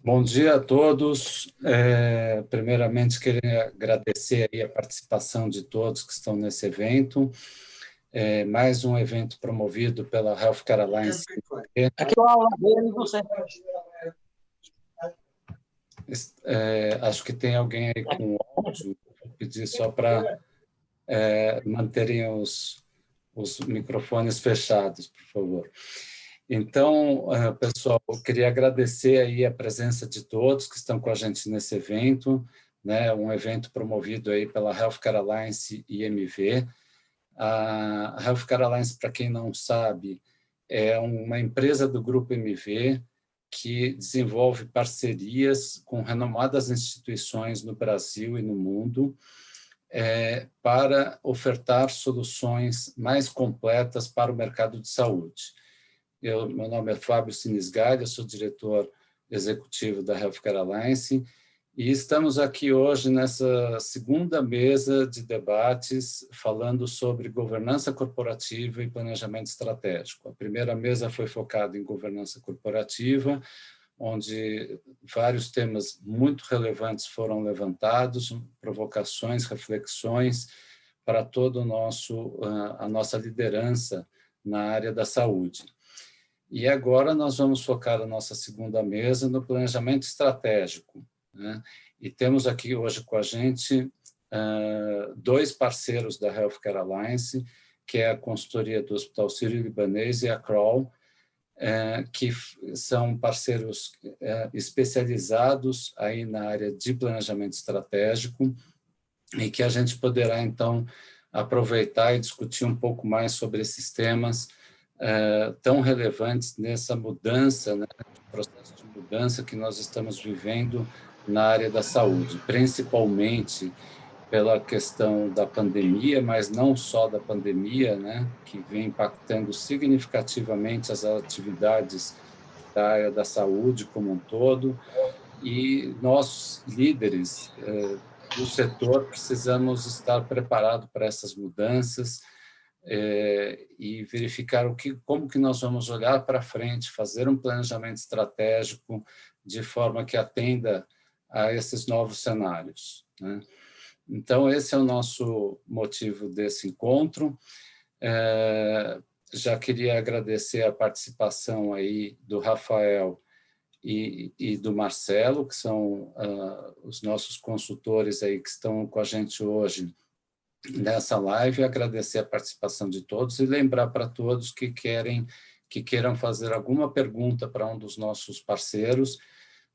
Bom dia a todos. Primeiramente, queria agradecer aí a participação de todos que estão nesse evento. Mais um evento promovido pela Healthcare Alliance. Aqui é a aula dele, você. Acho que tem alguém aí com áudio. Vou pedir só para manterem os microfones fechados, por favor. Então, pessoal, eu queria agradecer aí a presença de todos que estão com a gente nesse evento, né? Um evento promovido aí pela Healthcare Alliance e IMV. A Healthcare Alliance, para quem não sabe, é uma empresa do Grupo MV que desenvolve parcerias com renomadas instituições no Brasil e no mundo para ofertar soluções mais completas para o mercado de saúde. Meu nome é Fábio Sinisgalli, eu sou diretor executivo da Healthcare Alliance e estamos aqui hoje nessa segunda mesa de debates falando sobre governança corporativa e planejamento estratégico. A primeira mesa foi focada em governança corporativa, onde vários temas muito relevantes foram levantados, provocações, reflexões para todo a nossa liderança na área da saúde. E agora nós vamos focar a nossa segunda mesa no planejamento estratégico, né? E temos aqui hoje com a gente dois parceiros da Healthcare Alliance, que é a consultoria do Hospital Sírio-Libanês e a Kroll, que são parceiros especializados aí na área de planejamento estratégico e que a gente poderá, então, aproveitar e discutir um pouco mais sobre esses temas tão relevantes nessa mudança, né, processo de mudança que nós estamos vivendo na área da saúde, principalmente pela questão da pandemia, mas não só da pandemia, né, que vem impactando significativamente as atividades da área da saúde como um todo, e nós, líderes do setor, precisamos estar preparados para essas mudanças, e verificar como que nós vamos olhar para frente, fazer um planejamento estratégico de forma que atenda a esses novos cenários, né? Então, esse é o nosso motivo desse encontro. Já queria agradecer a participação aí do Rafael e do Marcelo, que são os nossos consultores aí que estão com a gente hoje nessa live, agradecer a participação de todos e lembrar para todos que queiram fazer alguma pergunta para um dos nossos parceiros,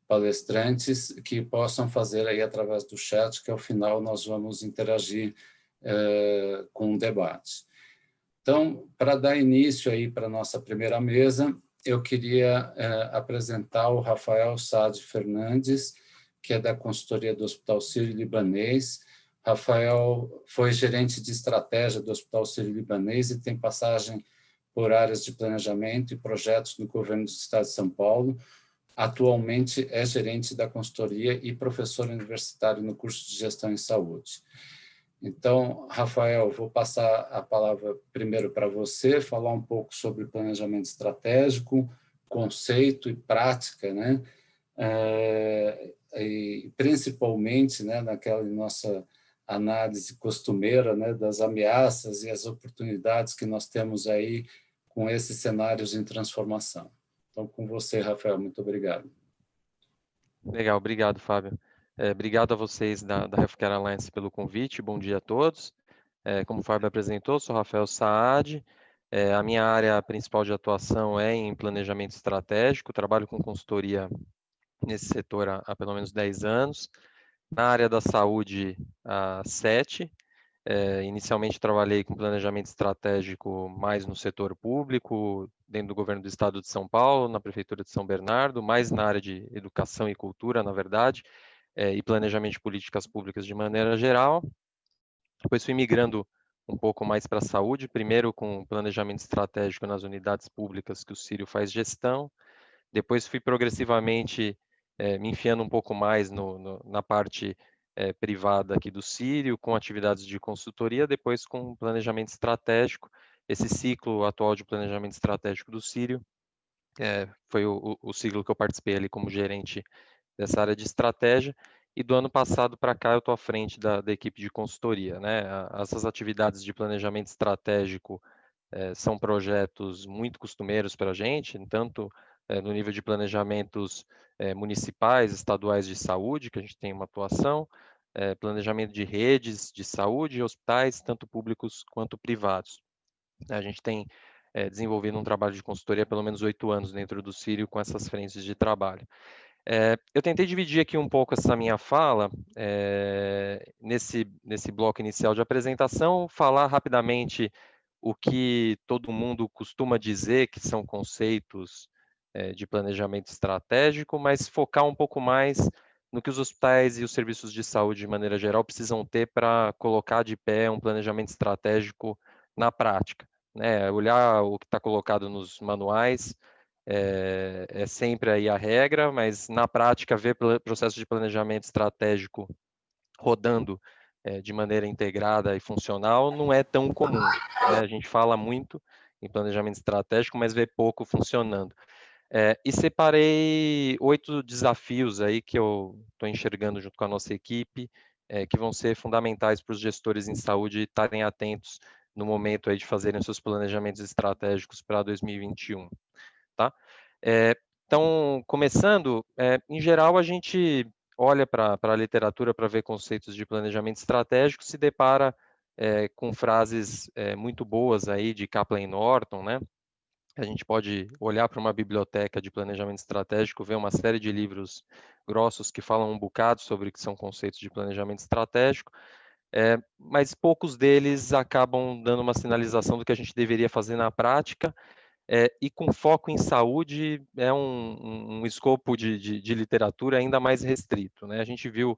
palestrantes, que possam fazer aí através do chat, que ao final nós vamos interagir com o debate. Então, para dar início aí para a nossa primeira mesa, eu queria apresentar o Rafael Saad Fernandes, que é da consultoria do Hospital Sírio-Libanês. Rafael foi gerente de estratégia do Hospital Sírio-Libanês e tem passagem por áreas de planejamento e projetos no governo do Estado de São Paulo. Atualmente é gerente da consultoria e professor universitário no curso de Gestão em Saúde. Então, Rafael, vou passar a palavra primeiro para você, falar um pouco sobre planejamento estratégico, conceito e prática, né? E principalmente, né, naquela nossa análise costumeira, né, das ameaças e as oportunidades que nós temos aí com esses cenários em transformação. Então, com você, Rafael, muito obrigado. Legal, obrigado, Fábio. Obrigado a vocês da Healthcare Alliance pelo convite, bom dia a todos. Como o Fábio apresentou, sou Rafael Saad, a minha área principal de atuação é em planejamento estratégico, trabalho com consultoria nesse setor há pelo menos 10 anos, na área da saúde há 7. Inicialmente trabalhei com planejamento estratégico mais no setor público, dentro do governo do estado de São Paulo, na prefeitura de São Bernardo, mais na área de educação e cultura, na verdade, e planejamento de políticas públicas de maneira geral. Depois fui migrando um pouco mais para a saúde, primeiro com planejamento estratégico nas unidades públicas que o Sírio faz gestão, depois fui progressivamente me enfiando um pouco mais na parte privada aqui do Sírio, com atividades de consultoria, depois com planejamento estratégico. Esse ciclo atual de planejamento estratégico do Sírio foi o ciclo que eu participei ali como gerente dessa área de estratégia, e do ano passado para cá eu estou à frente da equipe de consultoria, né? Essas atividades de planejamento estratégico são projetos muito costumeiros para a gente, tanto no nível de planejamentos municipais, estaduais de saúde, que a gente tem uma atuação, planejamento de redes de saúde e hospitais, tanto públicos quanto privados. A gente tem desenvolvido um trabalho de consultoria há pelo menos 8 anos dentro do Círio com essas frentes de trabalho. Eu tentei dividir aqui um pouco essa minha fala nesse bloco inicial de apresentação, falar rapidamente o que todo mundo costuma dizer que são conceitos de planejamento estratégico, mas focar um pouco mais no que os hospitais e os serviços de saúde, de maneira geral, precisam ter para colocar de pé um planejamento estratégico na prática, né? Olhar o que está colocado nos manuais, é sempre aí a regra, mas na prática ver processo de planejamento estratégico rodando de maneira integrada e funcional não é tão comum, né? A gente fala muito em planejamento estratégico, mas vê pouco funcionando. E separei 8 desafios aí que eu estou enxergando junto com a nossa equipe, que vão ser fundamentais para os gestores em saúde estarem atentos no momento aí de fazerem seus planejamentos estratégicos para 2021. Tá? Então, começando, em geral, a gente olha para a literatura para ver conceitos de planejamento estratégico, se depara com frases muito boas aí de Kaplan e Norton, né? A gente pode olhar para uma biblioteca de planejamento estratégico, ver uma série de livros grossos que falam um bocado sobre o que são conceitos de planejamento estratégico, mas poucos deles acabam dando uma sinalização do que a gente deveria fazer na prática, e com foco em saúde é um escopo de literatura ainda mais restrito, né? A gente viu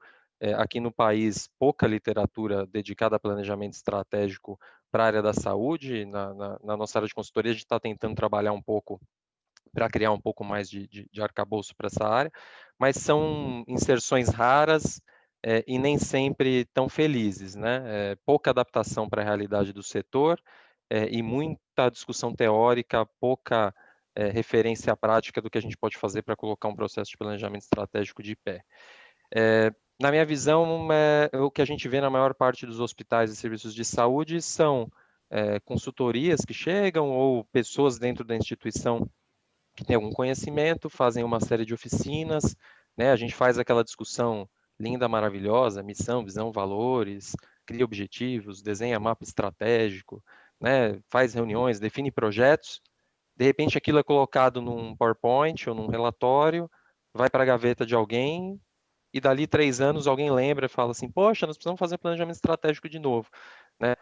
aqui no país pouca literatura dedicada a planejamento estratégico para a área da saúde. Na nossa área de consultoria, a gente está tentando trabalhar um pouco para criar um pouco mais de arcabouço para essa área, mas são inserções raras e nem sempre tão felizes, né? Pouca adaptação para a realidade do setor e muita discussão teórica, pouca referência prática do que a gente pode fazer para colocar um processo de planejamento estratégico de pé. Na minha visão, o que a gente vê na maior parte dos hospitais e serviços de saúde são consultorias que chegam ou pessoas dentro da instituição que têm algum conhecimento, fazem uma série de oficinas, né? A gente faz aquela discussão linda, maravilhosa, missão, visão, valores, cria objetivos, desenha mapa estratégico, né? Faz reuniões, define projetos. De repente, aquilo é colocado num PowerPoint ou num relatório, vai para a gaveta de alguém e dali 3 anos alguém lembra e fala assim, poxa, nós precisamos fazer um planejamento estratégico de novo, né?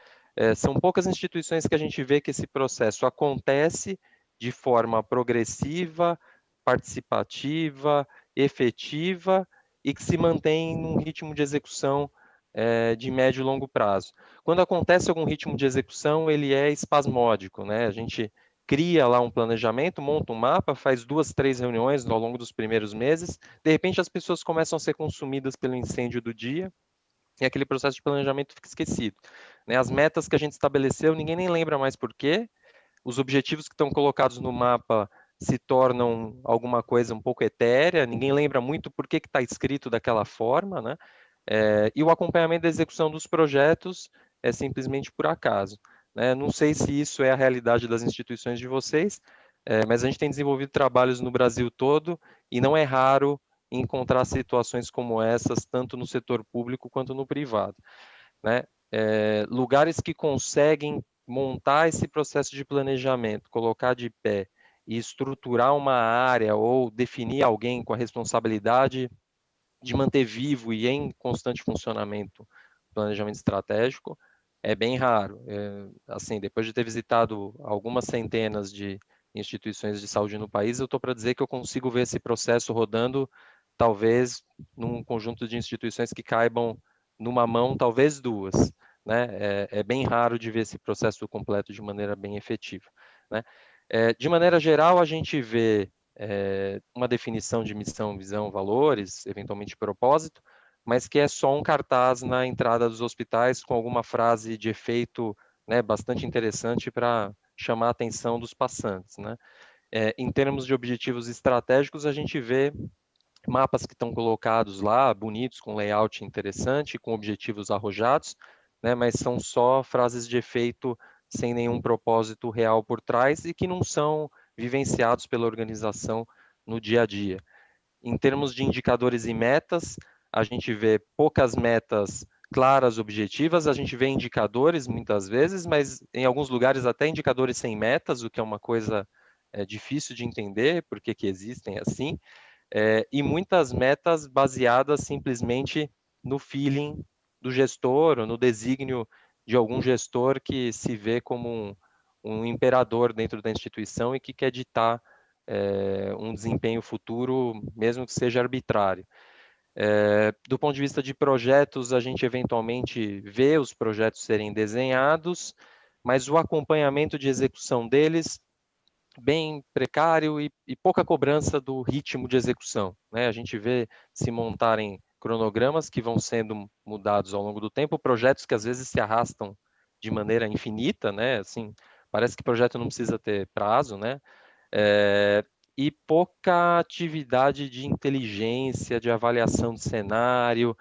São poucas instituições que a gente vê que esse processo acontece de forma progressiva, participativa, efetiva e que se mantém num ritmo de execução de médio e longo prazo. Quando acontece algum ritmo de execução, ele é espasmódico, né? A gente cria lá um planejamento, monta um mapa, faz 2, 3 reuniões ao longo dos primeiros meses, de repente as pessoas começam a ser consumidas pelo incêndio do dia, e aquele processo de planejamento fica esquecido, né? As metas que a gente estabeleceu, ninguém nem lembra mais por quê, os objetivos que estão colocados no mapa se tornam alguma coisa um pouco etérea, ninguém lembra muito por que está escrito daquela forma, né? E o acompanhamento da execução dos projetos é simplesmente por acaso, né? Não sei se isso é a realidade das instituições de vocês, mas a gente tem desenvolvido trabalhos no Brasil todo e não é raro encontrar situações como essas, tanto no setor público quanto no privado, né? Lugares que conseguem montar esse processo de planejamento, colocar de pé e estruturar uma área ou definir alguém com a responsabilidade de manter vivo e em constante funcionamento o planejamento estratégico, é bem raro. Assim, depois de ter visitado algumas centenas de instituições de saúde no país, eu estou para dizer que eu consigo ver esse processo rodando, talvez, num conjunto de instituições que caibam numa mão, talvez duas, né? É bem raro de ver esse processo completo de maneira bem efetiva, né? De maneira geral, a gente vê uma definição de missão, visão, valores, eventualmente propósito, mas que é só um cartaz na entrada dos hospitais com alguma frase de efeito, né, bastante interessante para chamar a atenção dos passantes, né? Em termos de objetivos estratégicos, a gente vê mapas que estão colocados lá, bonitos, com layout interessante, com objetivos arrojados, né, mas são só frases de efeito sem nenhum propósito real por trás e que não são vivenciados pela organização no dia a dia. Em termos de indicadores e metas, a gente vê poucas metas claras, objetivas, a gente vê indicadores muitas vezes, mas em alguns lugares até indicadores sem metas, o que é uma coisa difícil de entender, por que existem assim, e muitas metas baseadas simplesmente no feeling do gestor, ou no desígnio de algum gestor que se vê como um imperador dentro da instituição e que quer ditar um desempenho futuro, mesmo que seja arbitrário. Do ponto de vista de projetos, a gente eventualmente vê os projetos serem desenhados, mas o acompanhamento de execução deles bem precário e pouca cobrança do ritmo de execução, né? A gente vê se montarem cronogramas que vão sendo mudados ao longo do tempo, projetos que às vezes se arrastam de maneira infinita, né? Assim, parece que projeto não precisa ter prazo, né? E pouca atividade de inteligência, de avaliação de cenário,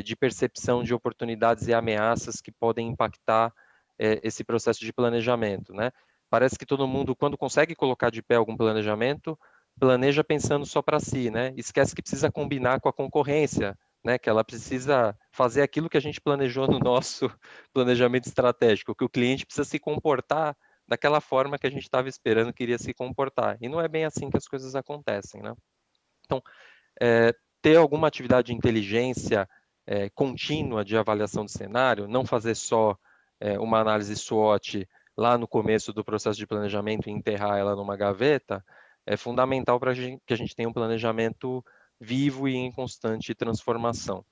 de percepção de oportunidades e ameaças que podem impactar esse processo de planejamento, né? Parece que todo mundo, quando consegue colocar de pé algum planejamento, planeja pensando só para si, né? Esquece que precisa combinar com a concorrência, né? Que ela precisa fazer aquilo que a gente planejou no nosso planejamento estratégico, que o cliente precisa se comportar daquela forma que a gente estava esperando que iria se comportar. E não é bem assim que as coisas acontecem, né? Então, ter alguma atividade de inteligência contínua de avaliação de cenário, não fazer só uma análise SWOT lá no começo do processo de planejamento e enterrar ela numa gaveta, é fundamental para que a gente tenha um planejamento vivo e em constante transformação.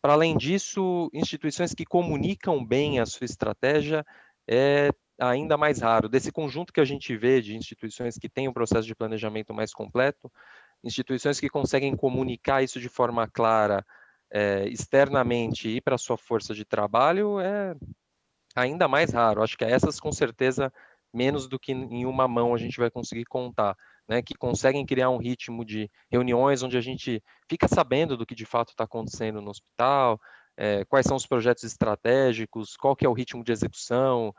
Para além disso, instituições que comunicam bem a sua estratégia é ainda mais raro. Desse conjunto que a gente vê de instituições que têm um processo de planejamento mais completo, instituições que conseguem comunicar isso de forma clara externamente e para a sua força de trabalho é ainda mais raro. Acho que essas, com certeza, menos do que em uma mão a gente vai conseguir contar, né? Que conseguem criar um ritmo de reuniões onde a gente fica sabendo do que de fato está acontecendo no hospital, quais são os projetos estratégicos, qual que é o ritmo de execução,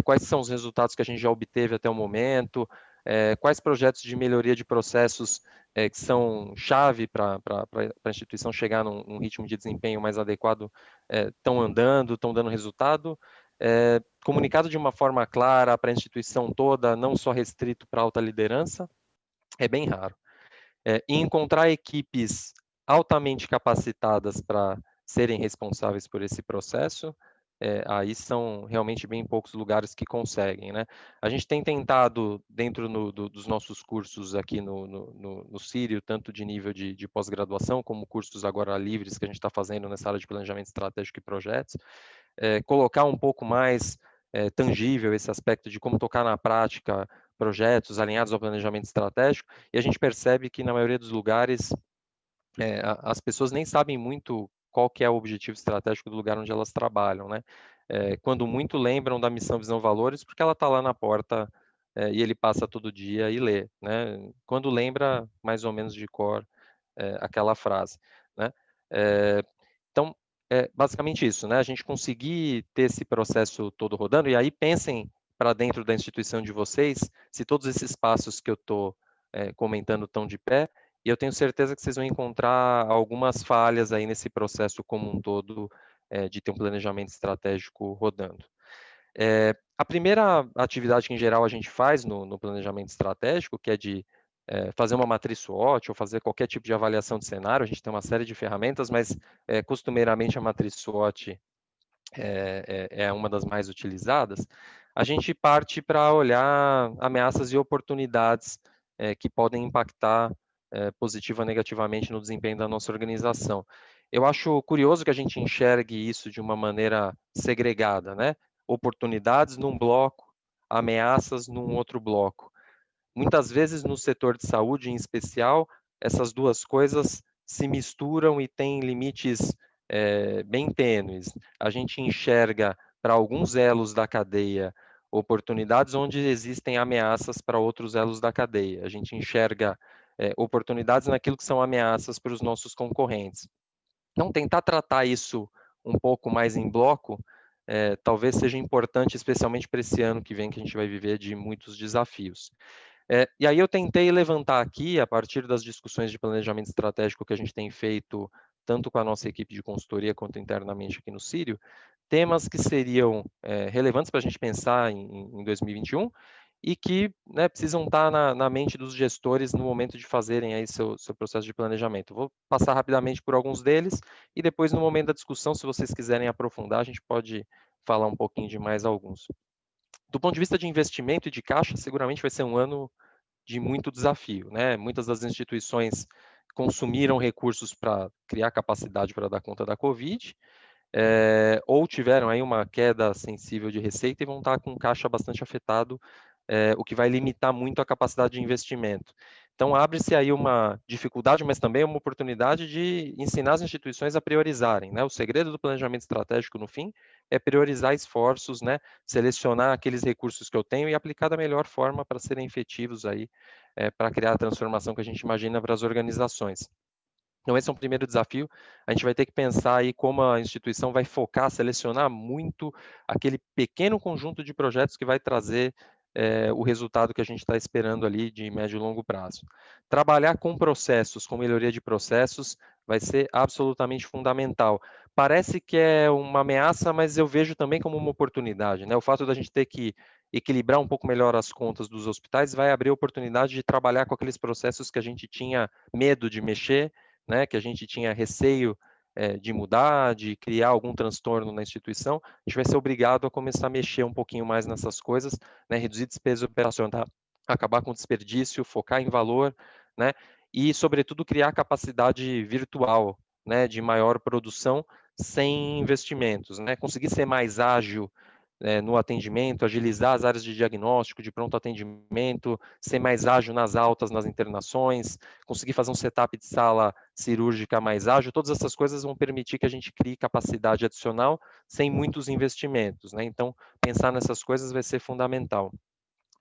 quais são os resultados que a gente já obteve até o momento, quais projetos de melhoria de processos que são chave para a instituição chegar num ritmo de desempenho mais adequado, estão andando, estão dando resultado, comunicado de uma forma clara para a instituição toda, não só restrito para a alta liderança, é bem raro. E encontrar equipes altamente capacitadas para serem responsáveis por esse processo, aí são realmente bem poucos lugares que conseguem, né? A gente tem tentado, dentro dos nossos cursos aqui no Sírio, tanto de nível de pós-graduação, como cursos agora livres que a gente está fazendo nessa área de planejamento estratégico e projetos, colocar um pouco mais tangível esse aspecto de como tocar na prática projetos alinhados ao planejamento estratégico, e a gente percebe que na maioria dos lugares as pessoas nem sabem muito qual que é o objetivo estratégico do lugar onde elas trabalham, né? Quando muito lembram da missão, visão, valores, porque ela está lá na porta e ele passa todo dia e lê, né? Quando lembra mais ou menos de cor aquela frase, né? Então, é basicamente isso, né? A gente conseguir ter esse processo todo rodando, e aí pensem para dentro da instituição de vocês, se todos esses passos que eu estou comentando estão de pé, e eu tenho certeza que vocês vão encontrar algumas falhas aí nesse processo como um todo de ter um planejamento estratégico rodando. A primeira atividade que, em geral, a gente faz no planejamento estratégico, que é de fazer uma matriz SWOT ou fazer qualquer tipo de avaliação de cenário, a gente tem uma série de ferramentas, mas costumeiramente a matriz SWOT é uma das mais utilizadas, a gente parte para olhar ameaças e oportunidades que podem impactar positiva ou negativamente no desempenho da nossa organização. Eu acho curioso que a gente enxergue isso de uma maneira segregada, né? Oportunidades num bloco, ameaças num outro bloco. Muitas vezes no setor de saúde, em especial, essas duas coisas se misturam e têm limites bem tênues. A gente enxerga para alguns elos da cadeia oportunidades onde existem ameaças para outros elos da cadeia. A gente enxerga oportunidades naquilo que são ameaças para os nossos concorrentes. Então, tentar tratar isso um pouco mais em bloco, talvez seja importante, especialmente para esse ano que vem, que a gente vai viver de muitos desafios. E aí eu tentei levantar aqui, a partir das discussões de planejamento estratégico que a gente tem feito, tanto com a nossa equipe de consultoria quanto internamente aqui no Círio, temas que seriam relevantes para a gente pensar em 2021 e que, né, precisam estar na mente dos gestores no momento de fazerem aí seu processo de planejamento. Vou passar rapidamente por alguns deles e depois, no momento da discussão, se vocês quiserem aprofundar, a gente pode falar um pouquinho de mais alguns. Do ponto de vista de investimento e de caixa, seguramente vai ser um ano de muito desafio, né? Muitas das instituições consumiram recursos para criar capacidade para dar conta da Covid, ou tiveram aí uma queda sensível de receita e vão estar com caixa bastante afetado, o que vai limitar muito a capacidade de investimento. Então, abre-se aí uma dificuldade, mas também uma oportunidade de ensinar as instituições a priorizarem, né? O segredo do planejamento estratégico, no fim, é priorizar esforços, né? Selecionar aqueles recursos que eu tenho e aplicar da melhor forma para serem efetivos aí, para criar a transformação que a gente imagina para as organizações. Então, esse é um primeiro desafio. A gente vai ter que pensar aí como a instituição vai focar, selecionar muito aquele pequeno conjunto de projetos que vai trazer o resultado que a gente está esperando ali de médio e longo prazo. Trabalhar com processos, com melhoria de processos, vai ser absolutamente fundamental. Parece que é uma ameaça, mas eu vejo também como uma oportunidade, né? O fato da gente ter que equilibrar um pouco melhor as contas dos hospitais vai abrir a oportunidade de trabalhar com aqueles processos que a gente tinha medo de mexer, né, que a gente tinha receio de mudar, de criar algum transtorno na instituição, a gente vai ser obrigado a começar a mexer um pouquinho mais nessas coisas, né, reduzir despesa operacional, acabar com desperdício, focar em valor, né, e, sobretudo, criar capacidade virtual, né, de maior produção sem investimentos, né, conseguir ser mais ágil no atendimento, agilizar as áreas de diagnóstico, de pronto atendimento, ser mais ágil nas altas, nas internações, conseguir fazer um setup de sala cirúrgica mais ágil, todas essas coisas vão permitir que a gente crie capacidade adicional sem muitos investimentos, né? Então, pensar nessas coisas vai ser fundamental.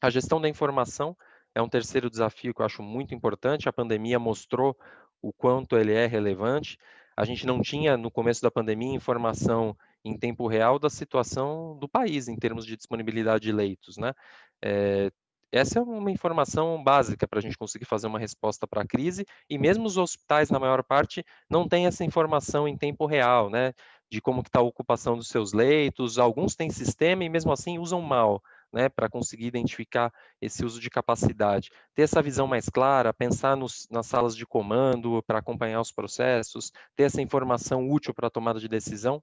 A gestão da informação é um terceiro desafio que eu acho muito importante. A pandemia mostrou o quanto ele é relevante. A gente não tinha, no começo da pandemia, informação em tempo real da situação do país, em termos de disponibilidade de leitos, né? Essa é uma informação básica para a gente conseguir fazer uma resposta para a crise, e mesmo os hospitais, na maior parte, não têm essa informação em tempo real, né? De como está a ocupação dos seus leitos. Alguns têm sistema e, mesmo assim, usam mal, né, para conseguir identificar esse uso de capacidade. Ter essa visão mais clara, pensar nas salas de comando para acompanhar os processos, ter essa informação útil para a tomada de decisão,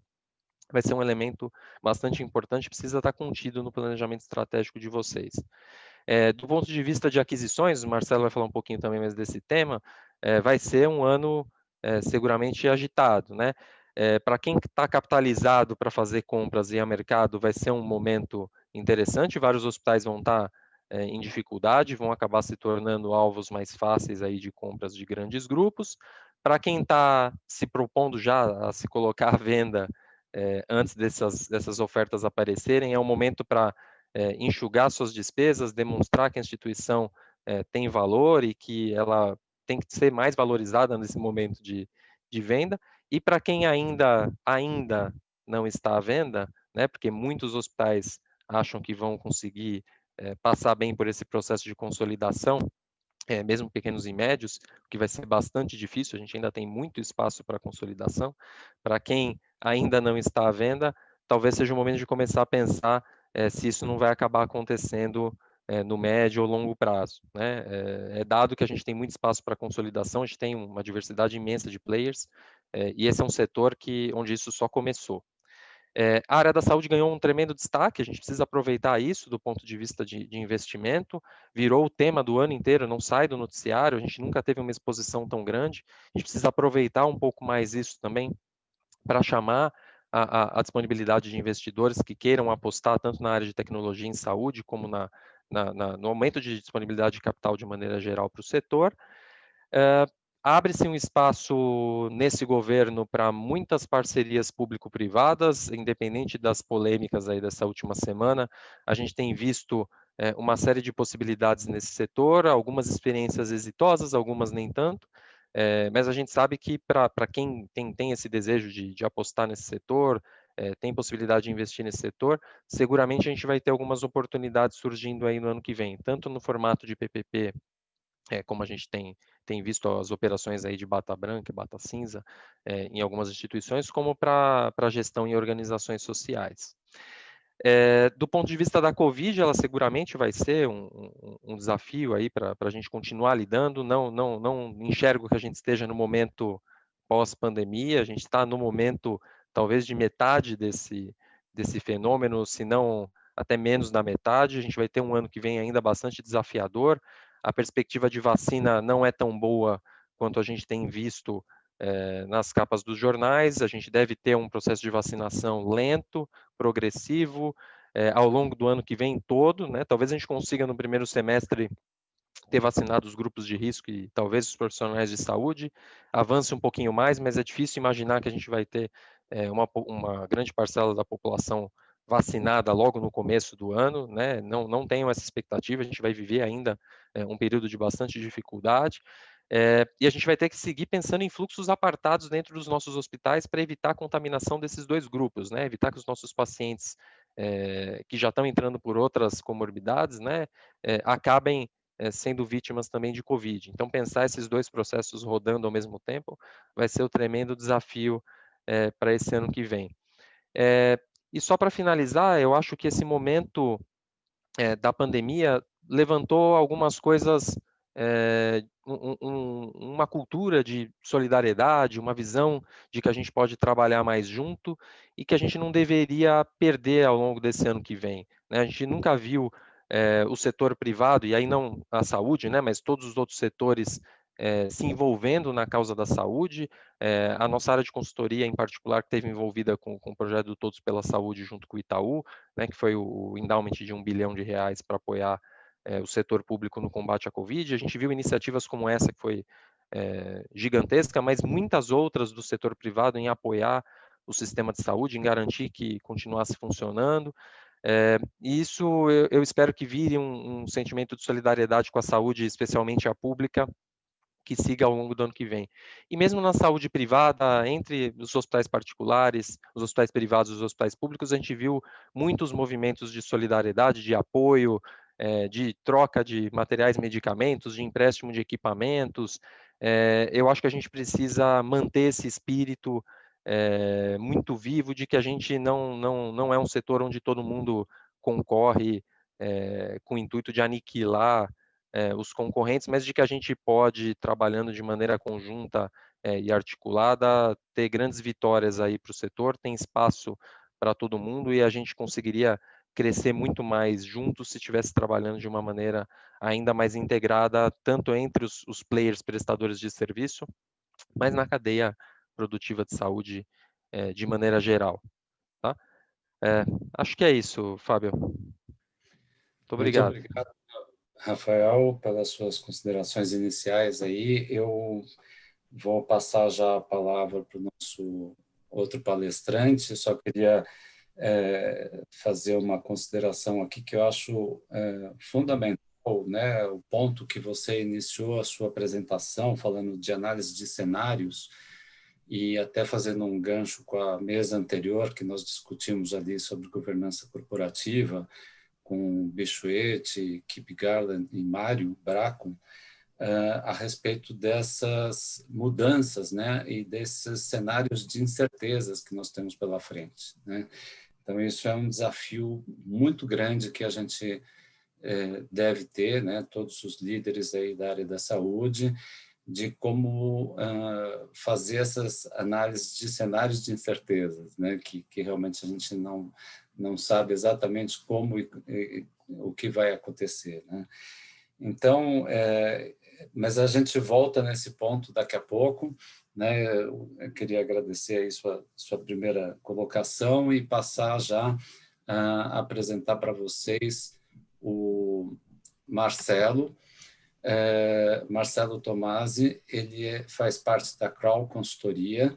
vai ser um elemento bastante importante, precisa estar contido no planejamento estratégico de vocês. Do ponto de vista de aquisições, o Marcelo vai falar um pouquinho também mais desse tema, vai ser um ano seguramente agitado, né? Para quem está capitalizado para fazer compras e a mercado, vai ser um momento interessante. Vários hospitais vão estar em dificuldade, vão acabar se tornando alvos mais fáceis aí de compras de grandes grupos. Para quem está se propondo já a se colocar à venda antes dessas ofertas aparecerem, é um momento para enxugar suas despesas, demonstrar que a instituição tem valor e que ela tem que ser mais valorizada nesse momento de venda. E para quem ainda não está à venda, né, porque muitos hospitais acham que vão conseguir passar bem por esse processo de consolidação, mesmo pequenos e médios, o que vai ser bastante difícil, a gente ainda tem muito espaço para consolidação. Para quem ainda não está à venda, talvez seja o momento de começar a pensar se isso não vai acabar acontecendo no médio ou longo prazo, né? É dado que a gente tem muito espaço para consolidação, a gente tem uma diversidade imensa de players, e esse é um setor onde isso só começou. A área da saúde ganhou um tremendo destaque, a gente precisa aproveitar isso do ponto de vista de investimento, virou o tema do ano inteiro, não sai do noticiário, a gente nunca teve uma exposição tão grande, a gente precisa aproveitar um pouco mais isso também para chamar a disponibilidade de investidores que queiram apostar tanto na área de tecnologia em saúde, como no aumento de disponibilidade de capital de maneira geral para o setor. Abre-se um espaço nesse governo para muitas parcerias público-privadas, independente das polêmicas aí dessa última semana. A gente tem visto uma série de possibilidades nesse setor, algumas experiências exitosas, algumas nem tanto, mas a gente sabe que para quem tem esse desejo de apostar nesse setor, tem possibilidade de investir nesse setor, seguramente a gente vai ter algumas oportunidades surgindo aí no ano que vem, tanto no formato de PPP, como a gente tem visto as operações aí de bata branca e bata cinza em algumas instituições, como para gestão em organizações sociais. Do ponto de vista da Covid, ela seguramente vai ser um desafio aí para a gente continuar lidando. Não enxergo que a gente esteja no momento pós-pandemia, a gente está no momento talvez de metade desse fenômeno, se não até menos da metade. A gente vai ter um ano que vem ainda bastante desafiador. A perspectiva de vacina não é tão boa quanto a gente tem visto nas capas dos jornais. A gente deve ter um processo de vacinação lento, progressivo, ao longo do ano que vem todo, né? Talvez a gente consiga no primeiro semestre ter vacinado os grupos de risco e talvez os profissionais de saúde, avance um pouquinho mais, mas é difícil imaginar que a gente vai ter uma grande parcela da população vacinada logo no começo do ano, né? Não tenho essa expectativa, a gente vai viver ainda um período de bastante dificuldade, e a gente vai ter que seguir pensando em fluxos apartados dentro dos nossos hospitais para evitar a contaminação desses dois grupos, né? Evitar que os nossos pacientes que já estão entrando por outras comorbidades, né, acabem sendo vítimas também de Covid. Então, pensar esses dois processos rodando ao mesmo tempo vai ser o tremendo desafio para esse ano que vem. E só para finalizar, eu acho que esse momento da pandemia levantou algumas coisas, uma cultura de solidariedade, uma visão de que a gente pode trabalhar mais junto e que a gente não deveria perder ao longo desse ano que vem, né? A gente nunca viu o setor privado, e aí não a saúde, né, mas todos os outros setores se envolvendo na causa da saúde. A nossa área de consultoria, em particular, que esteve envolvida com o projeto do Todos pela Saúde junto com o Itaú, né, que foi o endowment de R$1 bilhão para apoiar o setor público no combate à Covid. A gente viu iniciativas como essa, que foi gigantesca, mas muitas outras do setor privado em apoiar o sistema de saúde, em garantir que continuasse funcionando. E isso eu espero que vire um sentimento de solidariedade com a saúde, especialmente a pública, que siga ao longo do ano que vem. E mesmo na saúde privada, entre os hospitais particulares, os hospitais privados e os hospitais públicos, a gente viu muitos movimentos de solidariedade, de apoio, de troca de materiais, medicamentos, de empréstimo de equipamentos. Eu acho que a gente precisa manter esse espírito muito vivo de que a gente não é um setor onde todo mundo concorre com o intuito de aniquilar os concorrentes, mas de que a gente pode, trabalhando de maneira conjunta e articulada, ter grandes vitórias aí para o setor, tem espaço para todo mundo e a gente conseguiria crescer muito mais juntos se estivesse trabalhando de uma maneira ainda mais integrada, tanto entre os players prestadores de serviço, mas na cadeia produtiva de saúde de maneira geral. Tá? Acho que é isso, Fábio. Muito Muito obrigado. obrigado, Rafael, pelas suas considerações iniciais aí. Eu vou passar já a palavra para o nosso outro palestrante. Só queria fazer uma consideração aqui que eu acho fundamental, né? O ponto que você iniciou a sua apresentação, falando de análise de cenários, e até fazendo um gancho com a mesa anterior, que nós discutimos ali sobre governança corporativa, com Bichuete, Kip Garland e Mário Bracon, a respeito dessas mudanças, né, e desses cenários de incertezas que nós temos pela frente, né? Então, isso é um desafio muito grande que a gente deve ter, né, todos os líderes aí da área da saúde, de como fazer essas análises de cenários de incertezas, né, que realmente a gente não sabe exatamente como e o que vai acontecer, né? Então, mas a gente volta nesse ponto daqui a pouco, né? Eu queria agradecer aí sua primeira colocação e passar já a apresentar para vocês o Marcelo. Marcelo Tomasi, ele faz parte da Crow Consultoria,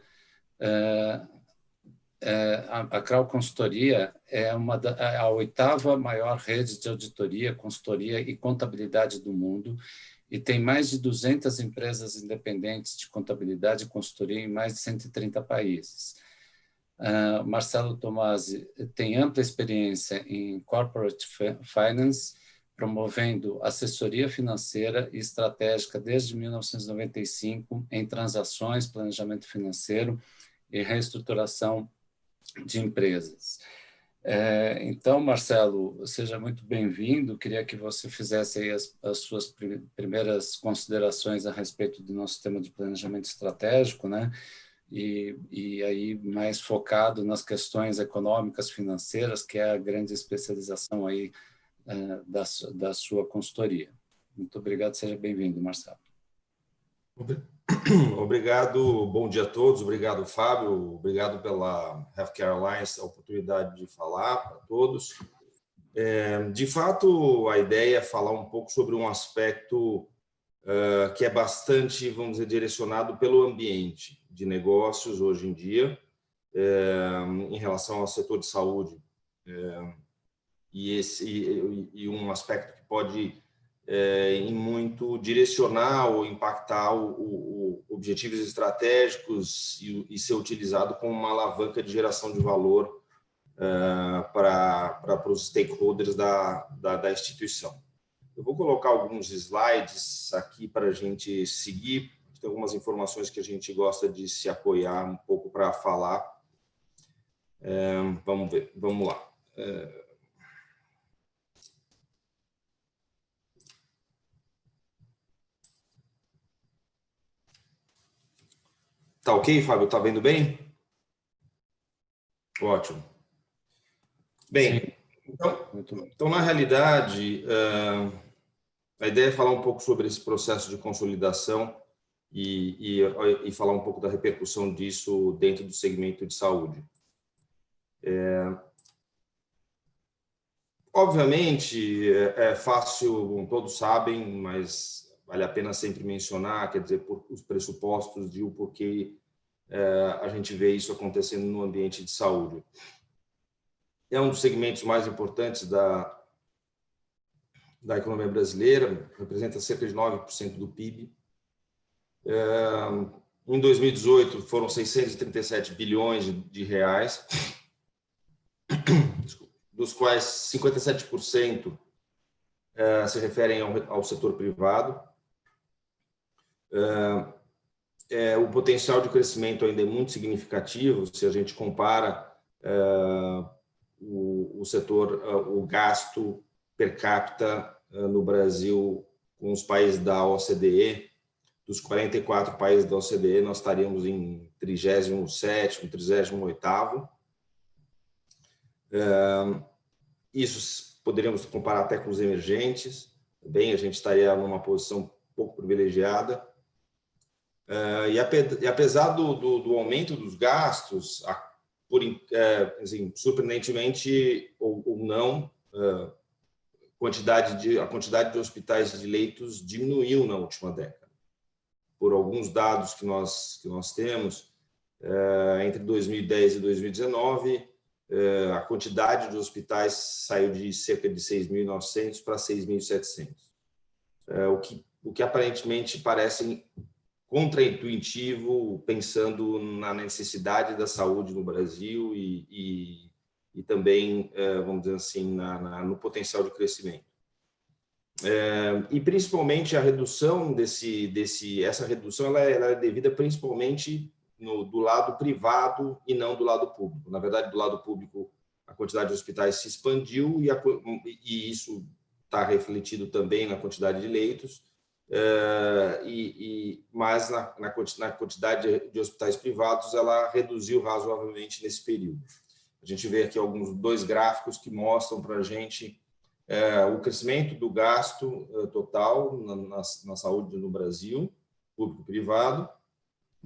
a Crow Consultoria é a 8ª maior rede de auditoria, consultoria e contabilidade do mundo e tem mais de 200 empresas independentes de contabilidade e consultoria em mais de 130 países. Marcelo Tomasi tem ampla experiência em Corporate Finance, promovendo assessoria financeira e estratégica desde 1995 em transações, planejamento financeiro e reestruturação de empresas. Então, Marcelo, seja muito bem-vindo. Queria que você fizesse aí as suas primeiras considerações a respeito do nosso tema de planejamento estratégico, né? E aí mais focado nas questões econômicas, financeiras, que é a grande especialização aí da sua consultoria. Muito obrigado, seja bem-vindo, Marcelo. Obrigado, bom dia a todos, obrigado, Fábio, obrigado pela Healthcare Alliance, a oportunidade de falar para todos. De fato, a ideia é falar um pouco sobre um aspecto que é bastante, vamos dizer, direcionado pelo ambiente de negócios hoje em dia, em relação ao setor de saúde. E um aspecto que pode, em muito, direcionar ou impactar objetivos estratégicos e ser utilizado como uma alavanca de geração de valor para os stakeholders da instituição. Eu vou colocar alguns slides aqui para a gente seguir, tem algumas informações que a gente gosta de se apoiar um pouco para falar. Vamos ver, vamos lá. Tá ok, Fábio? Tá vendo bem? Ótimo. Bem, então na realidade, a ideia é falar um pouco sobre esse processo de consolidação e falar um pouco da repercussão disso dentro do segmento de saúde. Obviamente, é fácil, bom, todos sabem, mas vale a pena sempre mencionar, quer dizer, os pressupostos de o porquê a gente vê isso acontecendo no ambiente de saúde. É um dos segmentos mais importantes da economia brasileira, representa cerca de 9% do PIB. Em 2018, foram 637 bilhões de reais, dos quais 57% se referem ao setor privado. O potencial de crescimento ainda é muito significativo se a gente compara o setor, o gasto per capita no Brasil com os países da OCDE. Dos 44 países da OCDE, nós estaríamos em 37º, 38º. Isso poderíamos comparar até com os emergentes. Bem, a gente estaria numa posição um pouco privilegiada. E apesar do aumento dos gastos, assim, surpreendentemente ou não, a quantidade de hospitais de leitos diminuiu na última década. Por alguns dados que nós temos, entre 2010 e 2019, a quantidade de hospitais saiu de cerca de 6.900 para 6.700, o que aparentemente parece contraintuitivo, pensando na necessidade da saúde no Brasil e também, vamos dizer assim, no potencial de crescimento. E principalmente a redução essa redução ela é devida principalmente do lado privado e não do lado público. Na verdade, do lado público, a quantidade de hospitais se expandiu e isso está refletido também na quantidade de leitos, mas na quantidade de hospitais privados ela reduziu razoavelmente nesse período. A gente vê aqui dois gráficos que mostram para a gente o crescimento do gasto total na saúde no Brasil, público e privado,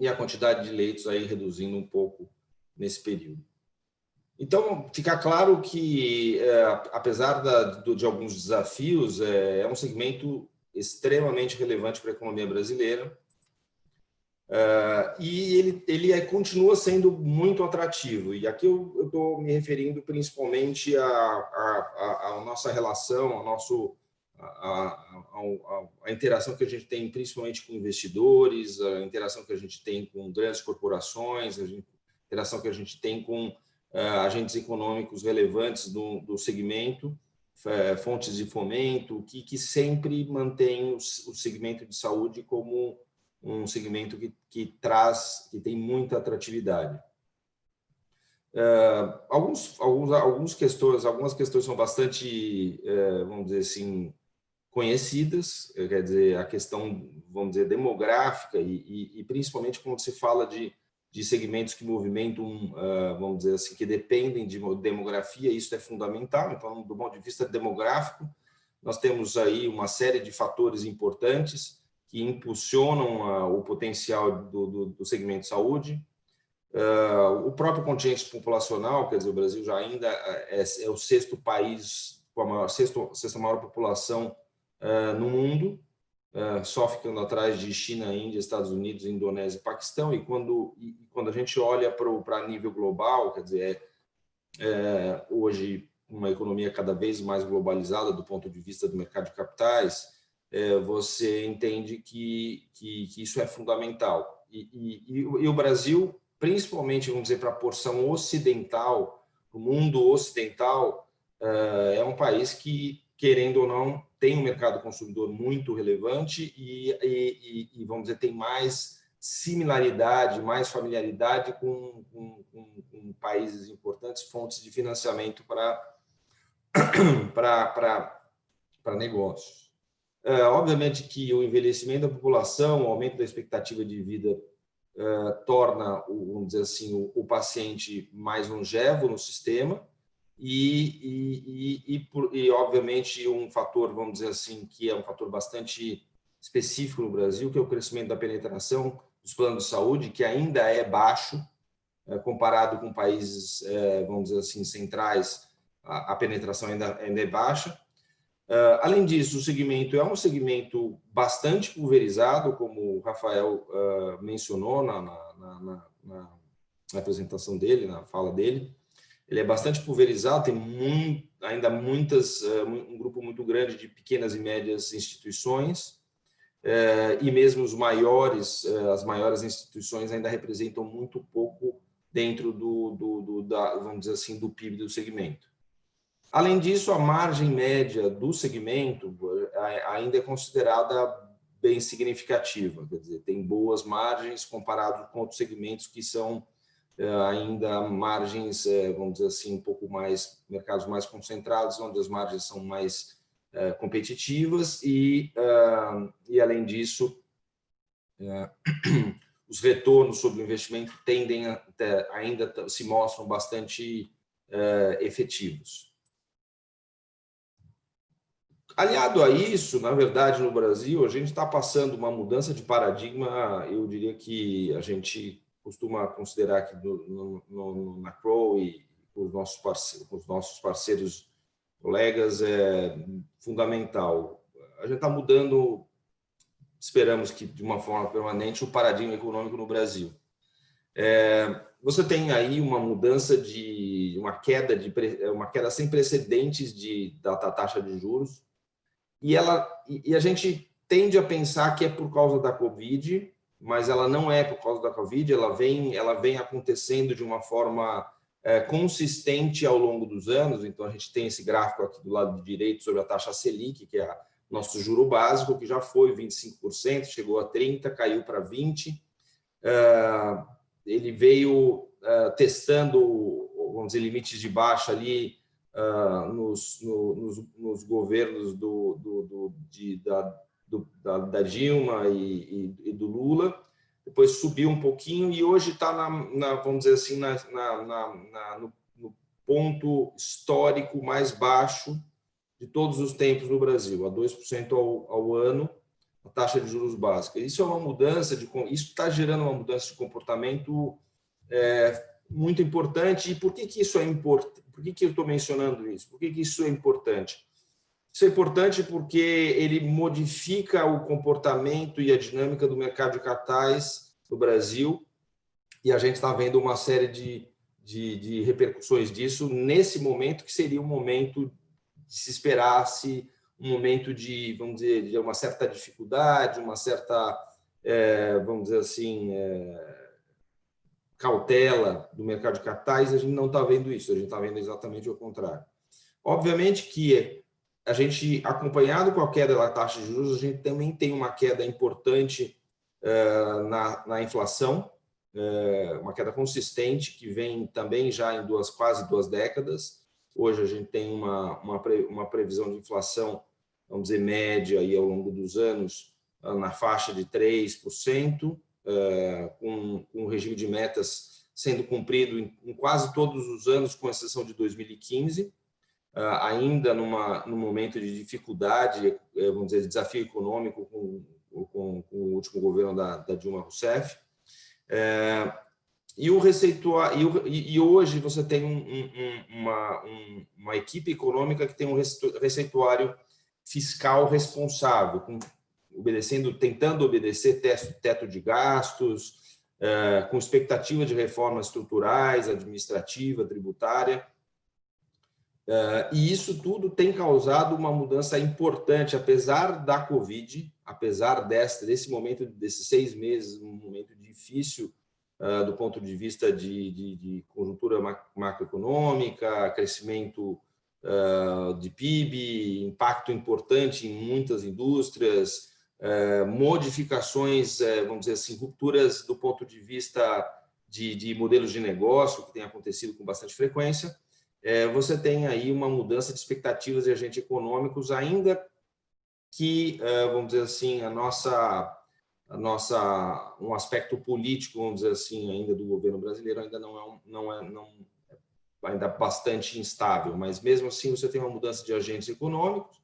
e a quantidade de leitos aí reduzindo um pouco nesse período. Então, fica claro que, apesar de alguns desafios, é um segmento extremamente relevante para a economia brasileira. E ele continua sendo muito atrativo. E aqui eu estou me referindo principalmente à nossa relação, a interação que a gente tem principalmente com investidores, a interação que a gente tem com grandes corporações, a interação que a gente tem com agentes econômicos relevantes do segmento, fontes de fomento, que sempre mantém o segmento de saúde como um segmento que tem muita atratividade. Algumas questões são bastante, vamos dizer assim, conhecidas, quer dizer, a questão, vamos dizer, demográfica e principalmente quando se fala de segmentos que movimentam, vamos dizer assim, que dependem de demografia, isso é fundamental. Então, do ponto de vista demográfico, nós temos aí uma série de fatores importantes que impulsionam o potencial do segmento de saúde. O próprio contingente populacional, quer dizer, o Brasil já ainda é o sexto país com a sexta maior população no mundo, só ficando atrás de China, Índia, Estados Unidos, Indonésia e Paquistão. E quando a gente olha para nível global, quer dizer, hoje uma economia cada vez mais globalizada do ponto de vista do mercado de capitais, você entende que isso é fundamental. E o Brasil, principalmente, vamos dizer, para a porção ocidental, o mundo ocidental, é um país que, querendo ou não, tem um mercado consumidor muito relevante e vamos dizer, tem mais similaridade, mais familiaridade com países importantes, fontes de financiamento para negócios. Obviamente que o envelhecimento da população, o aumento da expectativa de vida torna, vamos dizer assim, o paciente mais longevo no sistema e obviamente, um fator, vamos dizer assim, que é um fator bastante específico no Brasil, que é o crescimento da penetração dos planos de saúde, que ainda é baixo, comparado com países, vamos dizer assim, centrais, a penetração ainda é baixa. Além disso, o segmento é um segmento bastante pulverizado, como o Rafael mencionou na apresentação dele, na fala dele. Ele é bastante pulverizado, tem ainda um grupo muito grande de pequenas e médias instituições, e mesmo as maiores instituições ainda representam muito pouco dentro vamos dizer assim, do PIB do segmento. Além disso, a margem média do segmento ainda é considerada bem significativa, quer dizer, tem boas margens comparado com outros segmentos que são ainda margens, vamos dizer assim, um pouco mais, mercados mais concentrados, onde as margens são mais competitivas e além disso, os retornos sobre o investimento ainda se mostram bastante efetivos. Aliado a isso, na verdade, no Brasil, a gente está passando uma mudança de paradigma, eu diria que a gente costuma considerar que na Crowe e com os nossos parceiros, colegas, é fundamental. A gente está mudando, esperamos que de uma forma permanente, o paradigma econômico no Brasil. Você tem aí uma mudança uma queda sem precedentes da taxa de juros, e a gente tende a pensar que é por causa da Covid, mas ela não é por causa da Covid, ela vem acontecendo de uma forma consistente ao longo dos anos. Então, a gente tem esse gráfico aqui do lado direito sobre a taxa Selic, que é nosso juro básico, que já foi 25%, chegou a 30%, caiu para 20%. Ele veio testando, vamos dizer, limites de baixa ali nos governos da Dilma e do Lula, depois subiu um pouquinho e hoje está, vamos dizer assim, no ponto histórico mais baixo de todos os tempos no Brasil, a 2% ao ano, a taxa de juros básica. Isso é uma mudança, isso está gerando uma mudança de comportamento muito importante. E por que isso é importante? Por que eu estou mencionando isso? Por que isso é importante? Isso é importante porque ele modifica o comportamento e a dinâmica do mercado de capitais no Brasil, e a gente está vendo uma série de repercussões disso nesse momento, que seria um momento de se esperasse, um momento de, vamos dizer, de uma certa dificuldade, uma certa, vamos dizer assim, cautela do mercado de capitais. A gente não está vendo isso, a gente está vendo exatamente o contrário. Obviamente que a gente, acompanhado com a queda da taxa de juros, a gente também tem uma queda importante na inflação, uma queda consistente que vem também já em quase 2 décadas. Hoje a gente tem uma previsão de inflação, vamos dizer, média aí ao longo dos anos, na faixa de 3%, com um regime de metas sendo cumprido em quase todos os anos, com exceção de 2015, ainda num momento de dificuldade, vamos dizer, de desafio econômico com o último governo da Dilma Rousseff. E hoje você tem uma equipe econômica que tem um receituário fiscal responsável, tentando obedecer teto de gastos, com expectativa de reformas estruturais, administrativa, tributária. E isso tudo tem causado uma mudança importante, apesar da Covid, apesar desses 6 meses, um momento difícil do ponto de vista de conjuntura macroeconômica, crescimento de PIB, impacto importante em muitas indústrias, modificações, vamos dizer assim, rupturas do ponto de vista de modelos de negócio, que tem acontecido com bastante frequência. Você tem aí uma mudança de expectativas de agentes econômicos, ainda que, vamos dizer assim, um aspecto político, vamos dizer assim, ainda do governo brasileiro ainda ainda bastante instável, mas mesmo assim você tem uma mudança de agentes econômicos,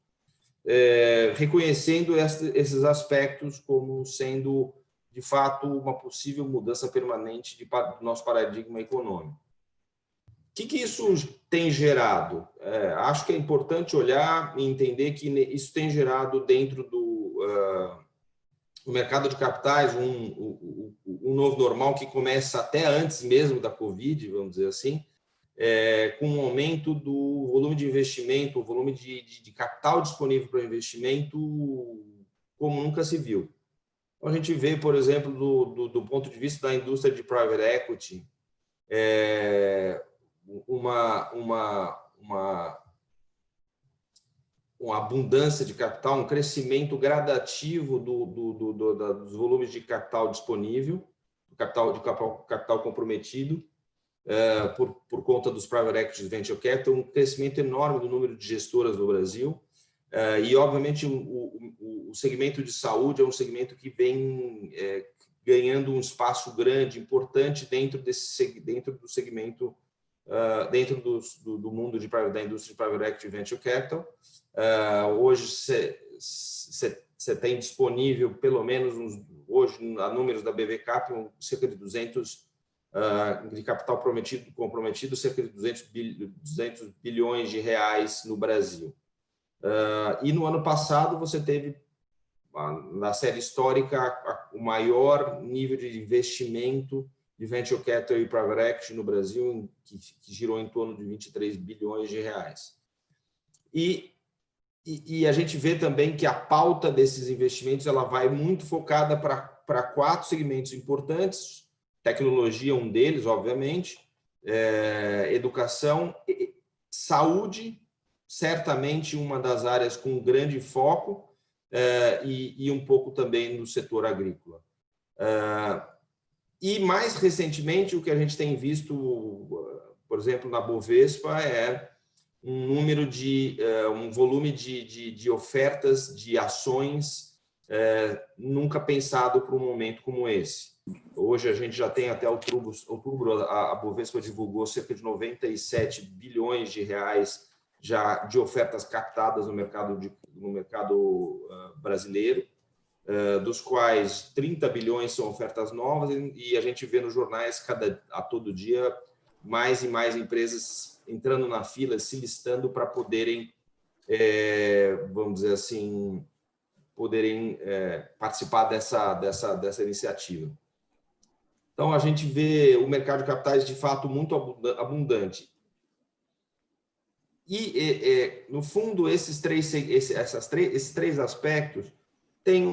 reconhecendo esses aspectos como sendo, de fato, uma possível mudança permanente do nosso paradigma econômico. O que isso tem gerado? Acho que é importante olhar e entender que isso tem gerado dentro do mercado de capitais um novo normal que começa até antes mesmo da Covid, vamos dizer assim, com um aumento do volume de investimento, o volume de capital disponível para investimento como nunca se viu. Então, a gente vê, por exemplo, do ponto de vista da indústria de private equity, uma abundância de capital, um crescimento gradativo dos volumes de capital disponível, capital comprometido, por conta dos private equity venture capital, um crescimento enorme do número de gestoras no Brasil. E, obviamente, o segmento de saúde é um segmento que vem ganhando um espaço grande, importante dentro do segmento, dentro do mundo da indústria de private equity venture capital. Hoje você tem disponível, pelo menos, hoje, a números da BV Capital, cerca de 200 de capital comprometido, cerca de 200 bilhões de reais no Brasil. E no ano passado você teve, na série histórica, o maior nível de investimento de venture capital e private equity no Brasil, que girou em torno de 23 bilhões de reais. E a gente vê também que a pauta desses investimentos ela vai muito focada para 4 segmentos importantes: tecnologia, um deles, obviamente, educação, saúde, certamente uma das áreas com grande foco, e um pouco também no setor agrícola. E, mais recentemente, o que a gente tem visto, por exemplo, na Bovespa, é um volume de ofertas, de ações nunca pensado para um momento como esse. Hoje a gente já tem até outubro, a Bovespa divulgou cerca de 97 bilhões de reais já de ofertas captadas no mercado brasileiro, dos quais 30 bilhões são ofertas novas, e a gente vê nos jornais a todo dia mais e mais empresas entrando na fila, se listando para poderem, vamos dizer assim, participar dessa iniciativa. Então, a gente vê o mercado de capitais, de fato, muito abundante. E, no fundo, esses três aspectos têm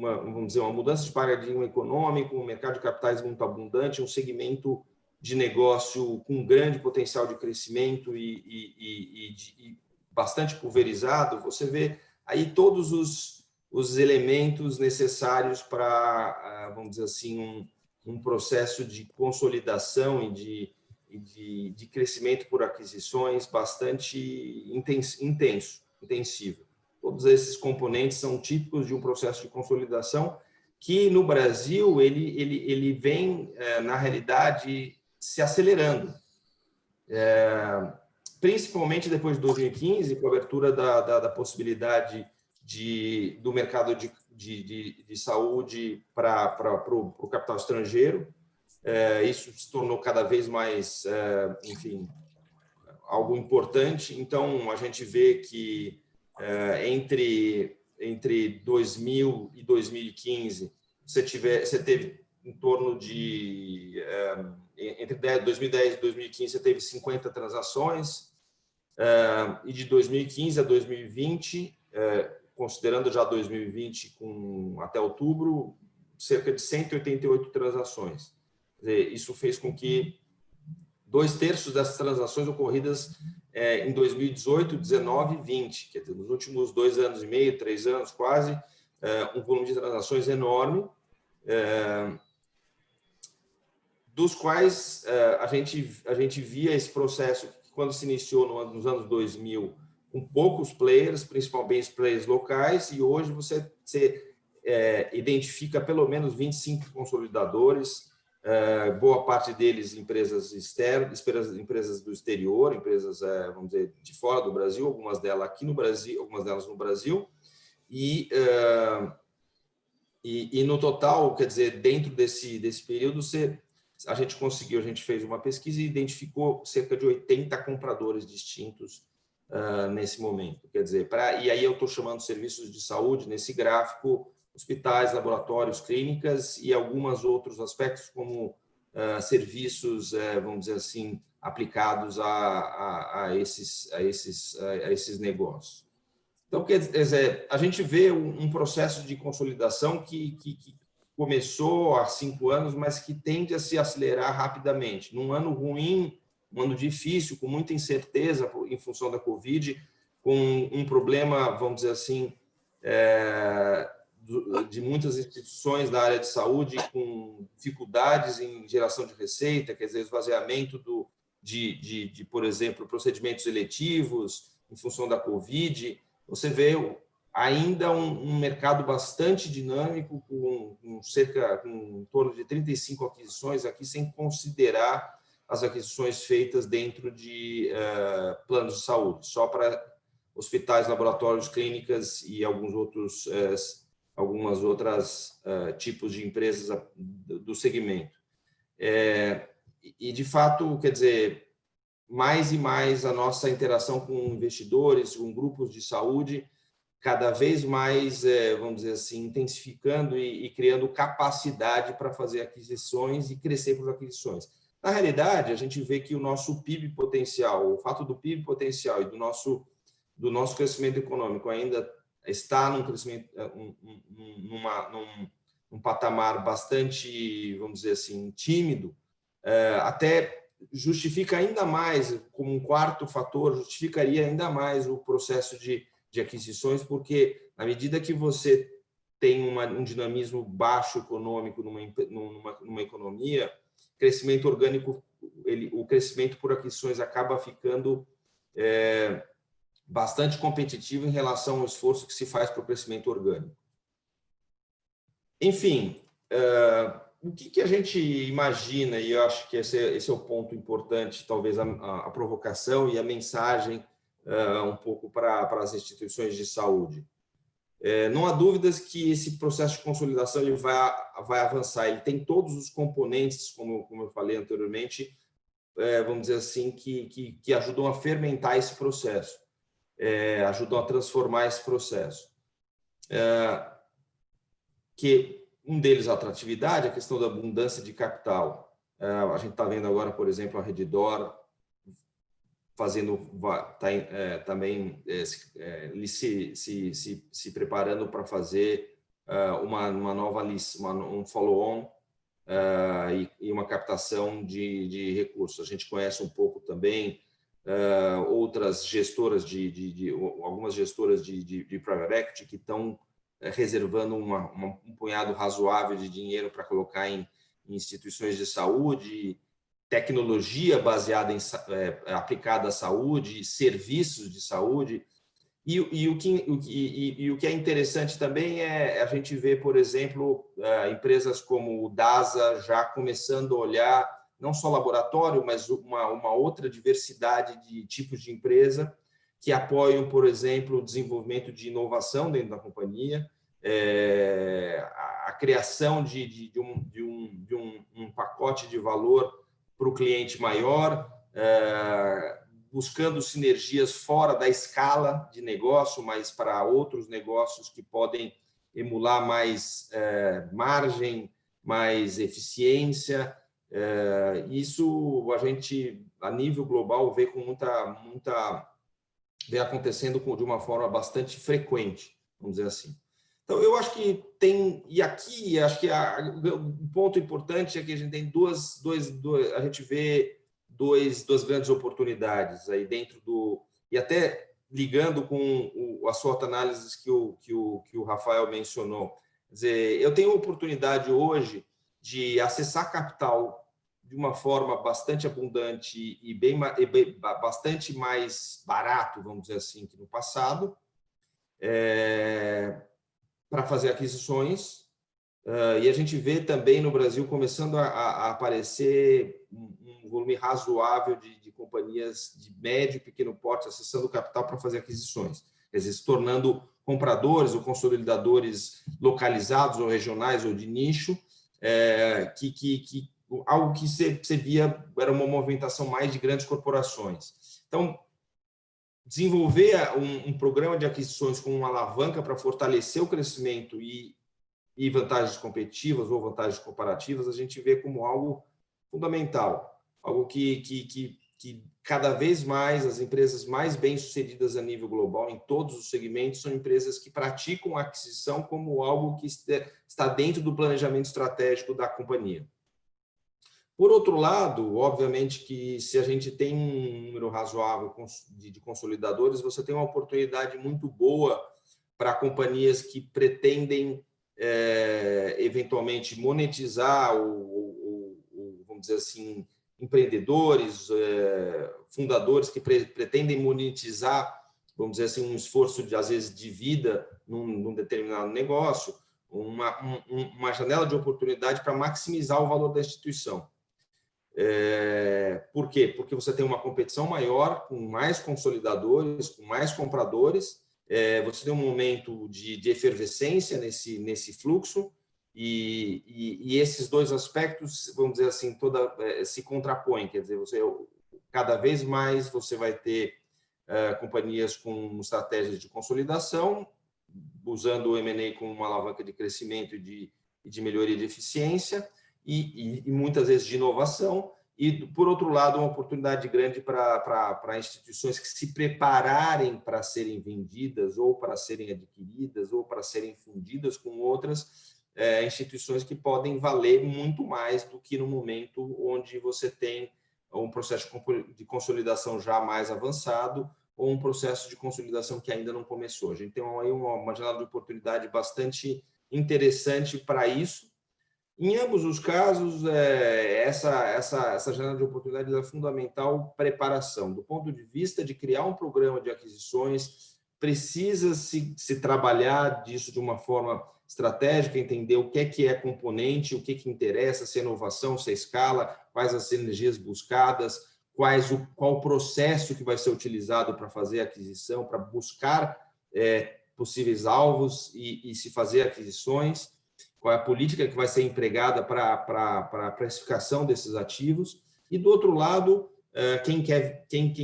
vamos dizer, uma mudança de paradigma econômico, um mercado de capitais muito abundante, um segmento de negócio com grande potencial de crescimento e bastante pulverizado. Você vê aí todos os elementos necessários para, vamos dizer assim, um processo de consolidação e de crescimento por aquisições bastante intensivo. Todos esses componentes são típicos de um processo de consolidação que, no Brasil, ele vem, na realidade, se acelerando. Principalmente depois de 2015, com a abertura da possibilidade do mercado de saúde para o capital estrangeiro. Isso se tornou cada vez mais, enfim, algo importante. Então, a gente vê que entre 2000 e 2015, você teve em torno de... entre 2010 e 2015, você teve 50 transações, e de 2015 a 2020, considerando já 2020 até outubro, cerca de 188 transações. Isso fez com que 2/3 dessas transações ocorridas em 2018, 19 e 20, quer dizer, nos últimos 2 anos e meio, 3 anos quase, um volume de transações enorme, dos quais a gente via esse processo que, quando se iniciou nos anos 2000, com poucos players, principalmente players locais, e hoje você identifica pelo menos 25 consolidadores, boa parte deles empresas externas, empresas do exterior, empresas, vamos dizer, de fora do Brasil, algumas delas aqui no Brasil, algumas delas no Brasil, e no total, quer dizer, dentro desse período, a gente fez uma pesquisa e identificou cerca de 80 compradores distintos nesse momento. Quer dizer, e aí eu estou chamando serviços de saúde nesse gráfico, hospitais, laboratórios, clínicas e alguns outros aspectos, como serviços, vamos dizer assim, aplicados a esses negócios. Então, quer dizer, a gente vê um processo de consolidação que começou há 5 anos, mas que tende a se acelerar rapidamente. Num ano ruim, um ano difícil, com muita incerteza em função da Covid, com um problema, vamos dizer assim, de muitas instituições da área de saúde com dificuldades em geração de receita, quer dizer, esvaziamento de, por exemplo, procedimentos eletivos em função da Covid. Você vê ainda um mercado bastante dinâmico, com em torno de 35 aquisições aqui, sem considerar as aquisições feitas dentro de planos de saúde, só para hospitais, laboratórios, clínicas e algumas outras tipos de empresas do segmento. E, de fato, quer dizer, mais e mais a nossa interação com investidores, com grupos de saúde, cada vez mais, vamos dizer assim, intensificando e criando capacidade para fazer aquisições e crescer por aquisições. Na realidade, a gente vê que o nosso PIB potencial, o fato do PIB potencial e do nosso crescimento econômico ainda está num crescimento, num patamar bastante, vamos dizer assim, tímido, até justifica ainda mais, como um quarto fator, justificaria ainda mais o processo de aquisições, porque na medida que você tem um dinamismo baixo econômico numa economia, crescimento orgânico, o crescimento por aquisições acaba ficando bastante competitivo em relação ao esforço que se faz para o crescimento orgânico. Enfim, o que a gente imagina, e eu acho que esse é o ponto importante, talvez a provocação e a mensagem um pouco para as instituições de saúde. Não há dúvidas que esse processo de consolidação ele vai avançar, ele tem todos os componentes, como eu falei anteriormente, vamos dizer assim, que ajudam a fermentar esse processo, ajudam a transformar esse processo. Que Um deles, a atratividade, a questão da abundância de capital. A gente está vendo agora, por exemplo, a Redditor também se preparando para fazer uma nova um follow-on e uma captação de recursos. A gente conhece um pouco também outras gestoras algumas gestoras de private equity que estão reservando um punhado razoável de dinheiro para colocar em instituições de saúde, tecnologia baseada aplicada à saúde, serviços de saúde. E o que é interessante também é a gente ver, por exemplo, empresas como o DASA já começando a olhar não só laboratório, mas uma outra diversidade de tipos de empresa que apoiam, por exemplo, o desenvolvimento de inovação dentro da companhia, a criação de um pacote de valor para o cliente maior, buscando sinergias fora da escala de negócio, mas para outros negócios que podem emular mais margem, mais eficiência. Isso a gente, a nível global, vê com vê acontecendo de uma forma bastante frequente, vamos dizer assim. Então, eu acho que e aqui, acho que o ponto importante é que a gente tem a gente vê duas grandes oportunidades aí dentro e até ligando com a SWOT análise que o Rafael mencionou. Quer dizer, eu tenho a oportunidade hoje de acessar capital de uma forma bastante abundante e bastante mais barato, vamos dizer assim, que no passado, para fazer aquisições. E a gente vê também no Brasil começando a aparecer um volume razoável de companhias de médio e pequeno porte acessando o capital para fazer aquisições, quer dizer, se tornando compradores ou consolidadores localizados ou regionais ou de nicho, algo que você via era uma movimentação mais de grandes corporações. Então, desenvolver um programa de aquisições com uma alavanca para fortalecer o crescimento e vantagens competitivas ou vantagens comparativas, a gente vê como algo fundamental, algo que cada vez mais as empresas mais bem-sucedidas a nível global, em todos os segmentos, são empresas que praticam a aquisição como algo que está dentro do planejamento estratégico da companhia. Por outro lado, obviamente que se a gente tem um número razoável de consolidadores, você tem uma oportunidade muito boa para companhias que pretendem eventualmente monetizar ou, vamos dizer assim, empreendedores, fundadores que pretendem monetizar, vamos dizer assim, um esforço às vezes de vida num determinado negócio, uma janela de oportunidade para maximizar o valor da instituição. Por quê? Porque você tem uma competição maior, com mais consolidadores, com mais compradores, você tem um momento de efervescência nesse fluxo, e esses dois aspectos, vamos dizer assim, se contrapõem, quer dizer, cada vez mais você vai ter companhias com estratégias de consolidação, usando o M&A como uma alavanca de crescimento e de melhoria de eficiência, e muitas vezes de inovação, e, por outro lado, uma oportunidade grande para instituições que se prepararem para serem vendidas, ou para serem adquiridas, ou para serem fundidas com outras instituições que podem valer muito mais do que no momento onde você tem um processo de consolidação já mais avançado ou um processo de consolidação que ainda não começou. A gente tem aí uma janela de oportunidade bastante interessante para isso. Em ambos os casos, essa janela de oportunidade é fundamental preparação. Do ponto de vista de criar um programa de aquisições, precisa se trabalhar disso de uma forma estratégica, entender o que é componente, o que interessa, se é inovação, se é escala, quais as sinergias buscadas, qual o processo que vai ser utilizado para fazer a aquisição, para buscar possíveis alvos e se fazer aquisições, qual é a política que vai ser empregada para a precificação desses ativos. E, do outro lado, quem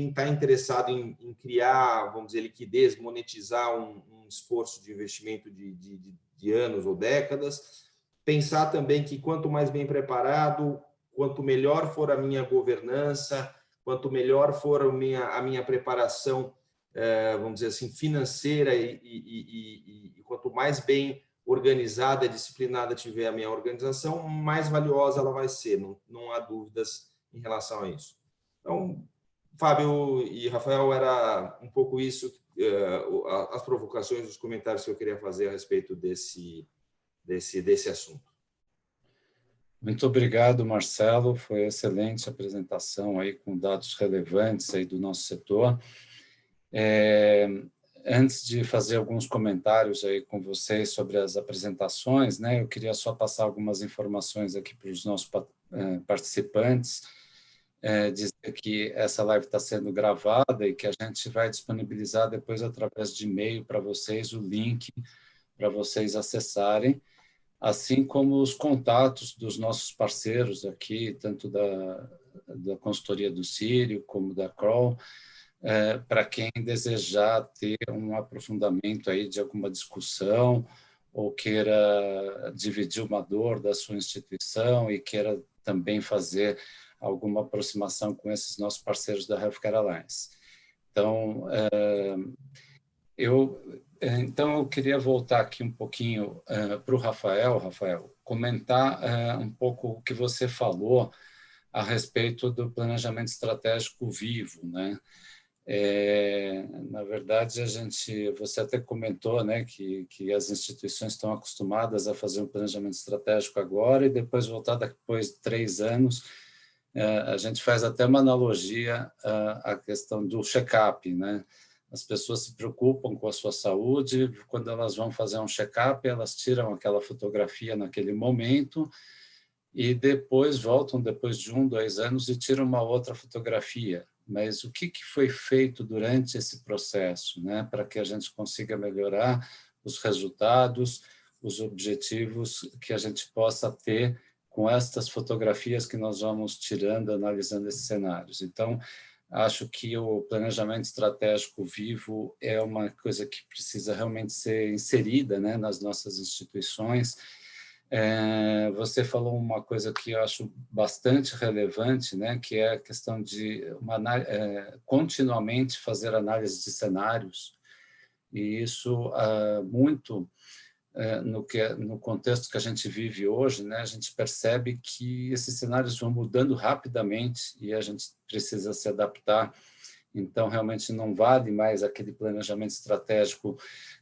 está interessado em criar, vamos dizer, liquidez, monetizar um esforço de investimento de anos ou décadas, pensar também que quanto mais bem preparado, quanto melhor for a minha governança, quanto melhor for a minha preparação, vamos dizer assim, financeira e quanto mais bem organizada e disciplinada tiver a minha organização, mais valiosa ela vai ser, não há dúvidas em relação a isso. Então, Fábio e Rafael, era um pouco isso, as provocações, os comentários que eu queria fazer a respeito desse assunto. Muito obrigado, Marcelo. Foi excelente a apresentação aí com dados relevantes aí do nosso setor. Antes de fazer alguns comentários aí com vocês sobre as apresentações, né, eu queria só passar algumas informações aqui para os nossos participantes, dizer que essa live está sendo gravada e que a gente vai disponibilizar depois através de e-mail para vocês o link para vocês acessarem, assim como os contatos dos nossos parceiros aqui, tanto da consultoria do Círio como da Kroll, para quem desejar ter um aprofundamento aí de alguma discussão ou queira dividir uma dor da sua instituição e queira também fazer alguma aproximação com esses nossos parceiros da Healthcare Alliance. Então, eu queria voltar aqui um pouquinho para o Rafael, comentar um pouco o que você falou a respeito do planejamento estratégico vivo, né? Na verdade, você até comentou, né, que as instituições estão acostumadas a fazer um planejamento estratégico agora e depois voltar depois de 3 anos. A gente faz até uma analogia à questão do check-up, né? As pessoas se preocupam com a sua saúde, quando elas vão fazer um check-up, elas tiram aquela fotografia naquele momento e depois voltam, depois de 1, 2 anos, e tiram uma outra fotografia. Mas o que foi feito durante esse processo, né, para que a gente consiga melhorar os resultados, os objetivos que a gente possa ter com estas fotografias que nós vamos tirando, analisando esses cenários. Então, acho que o planejamento estratégico vivo é uma coisa que precisa realmente ser inserida, né, nas nossas instituições. Você falou uma coisa que eu acho bastante relevante, né, que é a questão de continuamente fazer análise de cenários, e isso muito no contexto que a gente vive hoje, né, a gente percebe que esses cenários vão mudando rapidamente e a gente precisa se adaptar. Então, realmente não vale mais aquele planejamento estratégico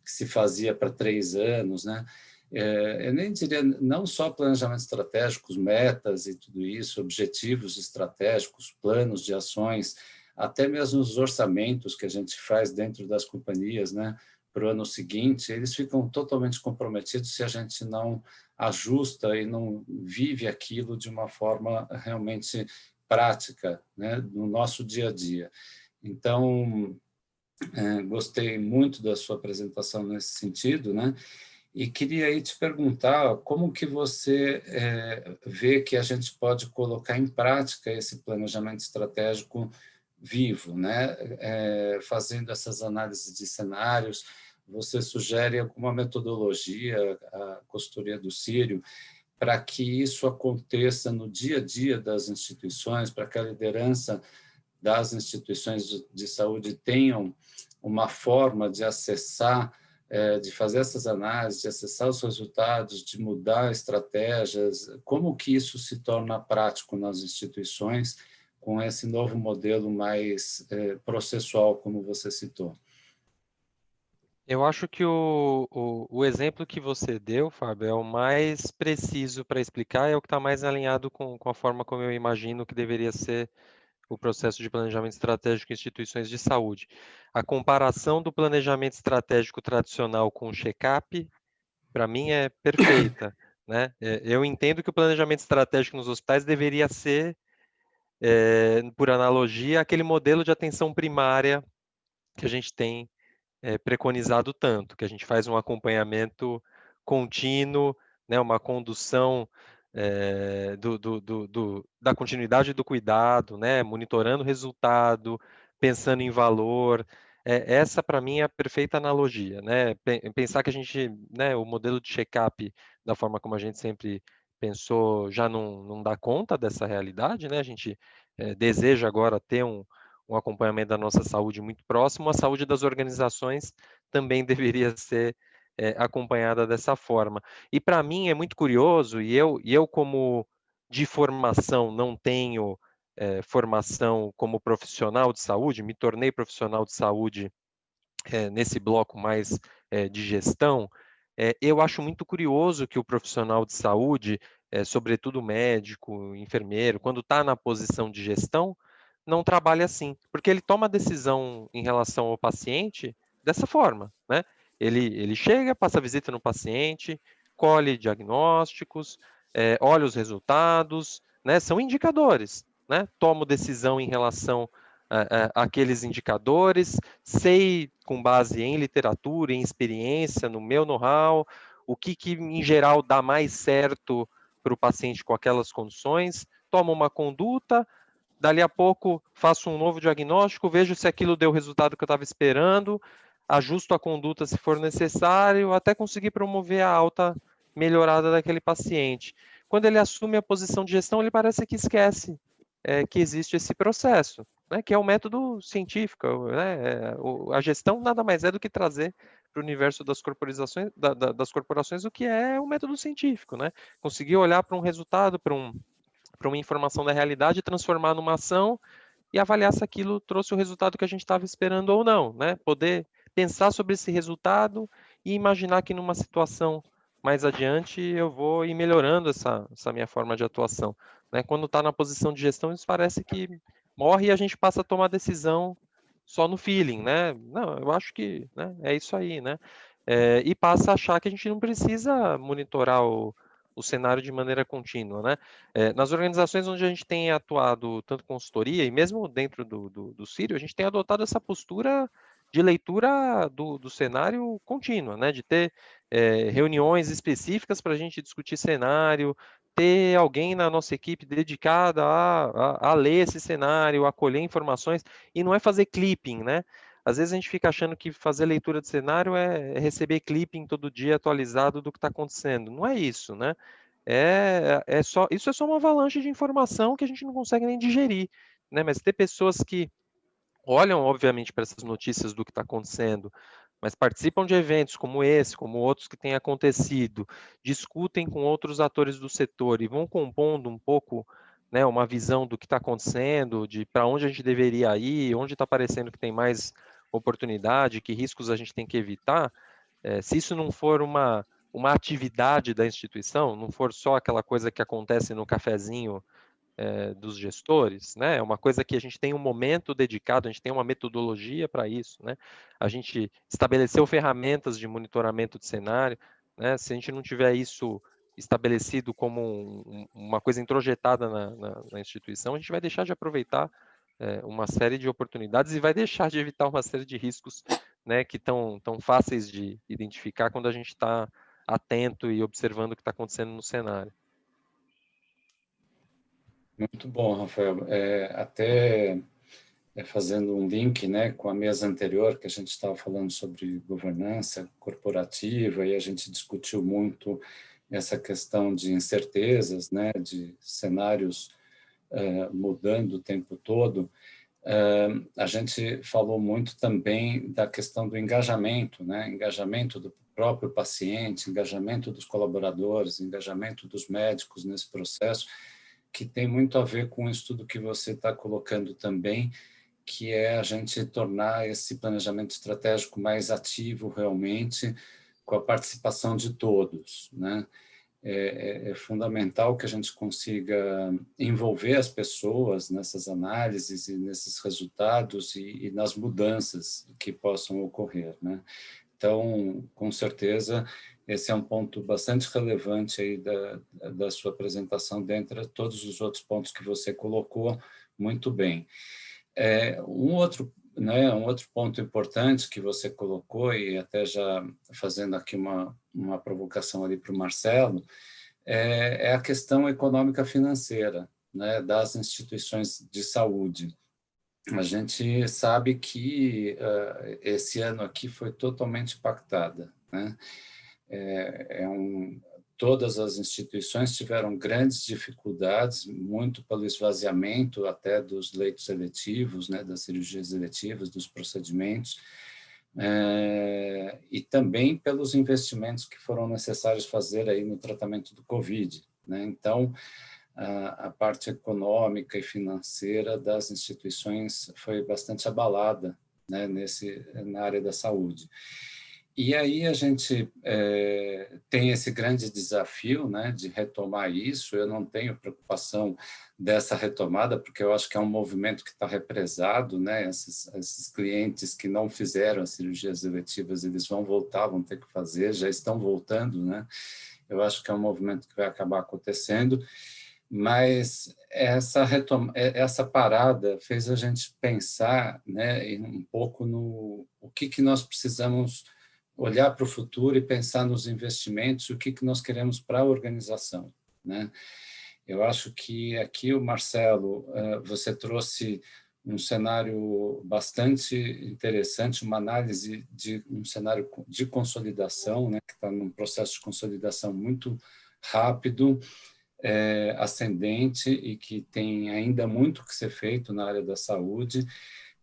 que se fazia para 3 anos, né? Eu nem diria, não só planejamento estratégico, metas e tudo isso, objetivos estratégicos, planos de ações, até mesmo os orçamentos que a gente faz dentro das companhias, né, para o ano seguinte, eles ficam totalmente comprometidos se a gente não ajusta e não vive aquilo de uma forma realmente prática, né, no nosso dia a dia. Então, gostei muito da sua apresentação nesse sentido, né? E queria aí te perguntar como que você vê que a gente pode colocar em prática esse planejamento estratégico vivo, né? Fazendo essas análises de cenários. Você sugere alguma metodologia, a consultoria do Círio, para que isso aconteça no dia a dia das instituições, para que a liderança das instituições de saúde tenham uma forma de acessar, de fazer essas análises, de acessar os resultados, de mudar estratégias, como que isso se torna prático nas instituições com esse novo modelo mais processual, como você citou? Eu acho que o exemplo que você deu, Fábio, é o mais preciso para explicar, é o que está mais alinhado com a forma como eu imagino que deveria ser o processo de planejamento estratégico em instituições de saúde. A comparação do planejamento estratégico tradicional com o check-up, para mim, é perfeita, né? Eu entendo que o planejamento estratégico nos hospitais deveria ser, por analogia, aquele modelo de atenção primária que a gente tem preconizado tanto, que a gente faz um acompanhamento contínuo, né, uma condução da continuidade do cuidado, né, monitorando o resultado, pensando em valor. Essa, para mim, é a perfeita analogia, né? Pensar que a gente, né, o modelo de check-up da forma como a gente sempre pensou, já não dá conta dessa realidade, né? A gente deseja agora ter um acompanhamento da nossa saúde muito próximo, a saúde das organizações também deveria ser acompanhada dessa forma. E para mim é muito curioso, e eu como de formação não tenho formação como profissional de saúde, me tornei profissional de saúde nesse bloco mais de gestão, eu acho muito curioso que o profissional de saúde, sobretudo médico, enfermeiro, quando está na posição de gestão, não trabalha assim, porque ele toma a decisão em relação ao paciente dessa forma, né? Ele chega, passa visita no paciente, colhe diagnósticos, olha os resultados, né? São indicadores, né? Tomo decisão em relação àqueles indicadores, sei, com base em literatura, em experiência, no meu know-how, o que em geral dá mais certo para o paciente com aquelas condições, tomo uma conduta, dali a pouco faço um novo diagnóstico, vejo se aquilo deu o resultado que eu estava esperando, ajusto a conduta se for necessário, até conseguir promover a alta melhorada daquele paciente. Quando ele assume a posição de gestão, ele parece que esquece que existe esse processo, né, que é o método científico. Né, a gestão nada mais é do que trazer para o universo das corporações, das corporações o que é o método científico, né? Conseguir olhar para um resultado, para uma informação da realidade, transformar numa ação e avaliar se aquilo trouxe o resultado que a gente estava esperando ou não, né? Poder pensar sobre esse resultado e imaginar que numa situação mais adiante eu vou ir melhorando essa minha forma de atuação. Né? Quando está na posição de gestão, isso parece que morre e a gente passa a tomar decisão só no feeling, né? Não, eu acho que, né, é isso aí, né? E passa a achar que a gente não precisa monitorar o cenário de maneira contínua, né? Nas organizações onde a gente tem atuado tanto consultoria e mesmo dentro do Círio, a gente tem adotado essa postura de leitura do cenário contínua, né? De ter reuniões específicas para a gente discutir cenário, ter alguém na nossa equipe dedicada a ler esse cenário, a colher informações, e não é fazer clipping, né? Às vezes a gente fica achando que fazer leitura de cenário é receber clipping todo dia atualizado do que está acontecendo. Não é isso, né? Isso é só uma avalanche de informação que a gente não consegue nem digerir, né? Mas ter pessoas que olham, obviamente, para essas notícias do que está acontecendo, mas participam de eventos como esse, como outros que têm acontecido, discutem com outros atores do setor e vão compondo um pouco, né, uma visão do que está acontecendo, de para onde a gente deveria ir, onde está parecendo que tem mais oportunidade, que riscos a gente tem que evitar. Se isso não for uma atividade da instituição, não for só aquela coisa que acontece no cafezinho dos gestores, né? É uma coisa que a gente tem um momento dedicado, a gente tem uma metodologia para isso, né? A gente estabeleceu ferramentas de monitoramento de cenário, né? Se a gente não tiver isso estabelecido como uma coisa introjetada na instituição, a gente vai deixar de aproveitar uma série de oportunidades e vai deixar de evitar uma série de riscos, né? Que tão fáceis de identificar quando a gente está atento e observando o que está acontecendo no cenário. Muito bom, Rafael. Até fazendo um link, né, com a mesa anterior, que a gente estava falando sobre governança corporativa, e a gente discutiu muito essa questão de incertezas, né, de cenários mudando o tempo todo. A gente falou muito também da questão do engajamento, né, engajamento do próprio paciente, engajamento dos colaboradores, engajamento dos médicos nesse processo, que tem muito a ver com o estudo que você está colocando também, que é a gente tornar esse planejamento estratégico mais ativo realmente, com a participação de todos, né? É fundamental que a gente consiga envolver as pessoas nessas análises e nesses resultados e nas mudanças que possam ocorrer, né? Então, com certeza, esse é um ponto bastante relevante aí da sua apresentação, dentre todos os outros pontos que você colocou muito bem. Um outro ponto importante que você colocou, e até já fazendo aqui uma provocação ali para o Marcelo, é a questão econômica financeira, né, das instituições de saúde. A gente sabe que esse ano aqui foi totalmente impactada, né? todas as instituições tiveram grandes dificuldades, muito pelo esvaziamento até dos leitos eletivos, né, das cirurgias eletivas, dos procedimentos, e também pelos investimentos que foram necessários fazer aí no tratamento do Covid, né? Então, a parte econômica e financeira das instituições foi bastante abalada, né, na área da saúde. E aí a gente tem esse grande desafio, né, de retomar isso. Eu não tenho preocupação dessa retomada, porque eu acho que é um movimento que está represado, né, esses clientes que não fizeram as cirurgias eletivas, eles vão voltar, vão ter que fazer, já estão voltando, né? Eu acho que é um movimento que vai acabar acontecendo, mas essa parada fez a gente pensar, né, um pouco no o que nós precisamos olhar para o futuro e pensar nos investimentos, o que nós queremos para a organização, né? Eu acho que aqui o Marcelo, você trouxe um cenário bastante interessante, uma análise de um cenário de consolidação, né, que está num processo de consolidação muito rápido, ascendente e que tem ainda muito que ser feito na área da saúde,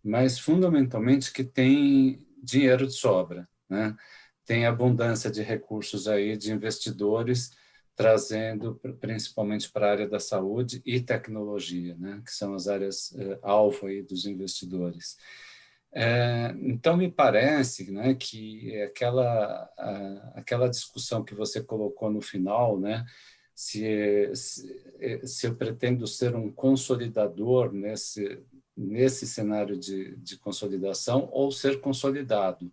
mas fundamentalmente que tem dinheiro de sobra, né? Tem abundância de recursos aí de investidores trazendo principalmente para a área da saúde e tecnologia, né? Que são as áreas alvo aí dos investidores. Então me parece, né, que aquela discussão que você colocou no final, né? Se eu pretendo ser um consolidador nesse cenário de consolidação ou ser consolidado.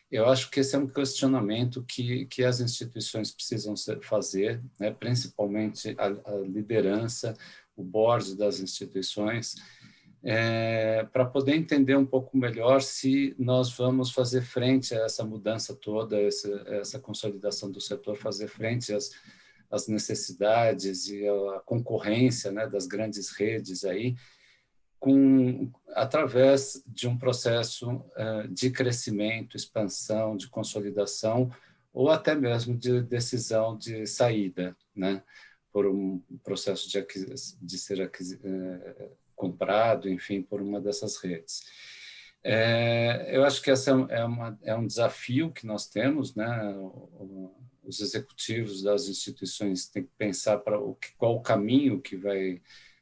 Eu acho que esse é um questionamento que as instituições precisam fazer, né, principalmente a liderança, o board das instituições, para poder entender um pouco melhor se nós vamos fazer frente a essa mudança toda, essa consolidação do setor, fazer frente às necessidades e à concorrência, né, das grandes redes aí, através de um processo de crescimento, expansão, de consolidação, ou até mesmo de decisão de saída, né, por um processo de ser comprado, enfim, por uma dessas redes. Eu acho que esse é um desafio que nós temos, né? Os executivos das instituições têm que pensar qual o caminho que vai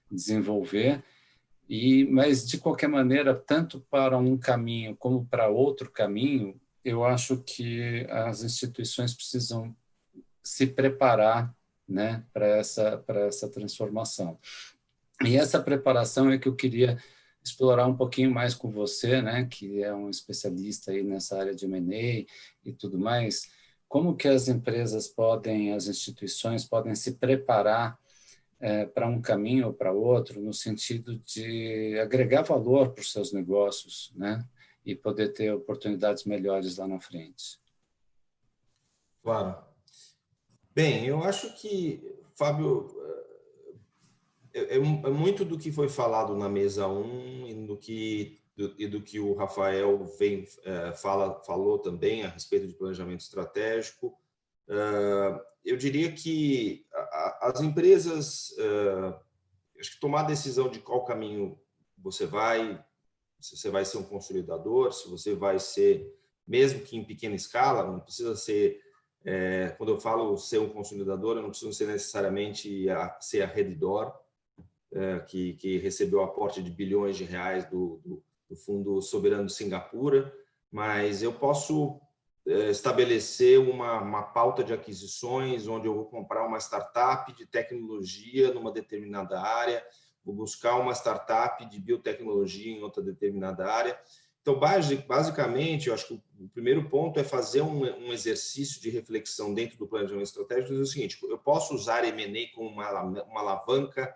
desenvolver, mas, de qualquer maneira, tanto para um caminho como para outro caminho, eu acho que as instituições precisam se preparar, né, para essa transformação. E essa preparação é que eu queria explorar um pouquinho mais com você, né, que é um especialista aí nessa área de M&A e tudo mais. Como que as instituições podem se preparar para um caminho ou para outro, no sentido de agregar valor para os seus negócios, né? E poder ter oportunidades melhores lá na frente. Claro. Bem, eu acho que, Fábio, é muito do que foi falado na mesa 1 e do que o Rafael falou também a respeito de planejamento estratégico. Eu diria que as empresas, acho que tomar a decisão de qual caminho você vai, se você vai ser um consolidador, se você vai ser, mesmo que em pequena escala, não precisa ser, quando eu falo ser um consolidador, eu não preciso ser necessariamente ser a Redditor, que recebeu aporte de bilhões de reais do Fundo Soberano de Singapura, mas eu posso estabelecer uma pauta de aquisições onde eu vou comprar uma startup de tecnologia numa determinada área, vou buscar uma startup de biotecnologia em outra determinada área. Então, basicamente, eu acho que o primeiro ponto é fazer um exercício de reflexão dentro do planejamento estratégico, dizer o seguinte: eu posso usar M&A como uma alavanca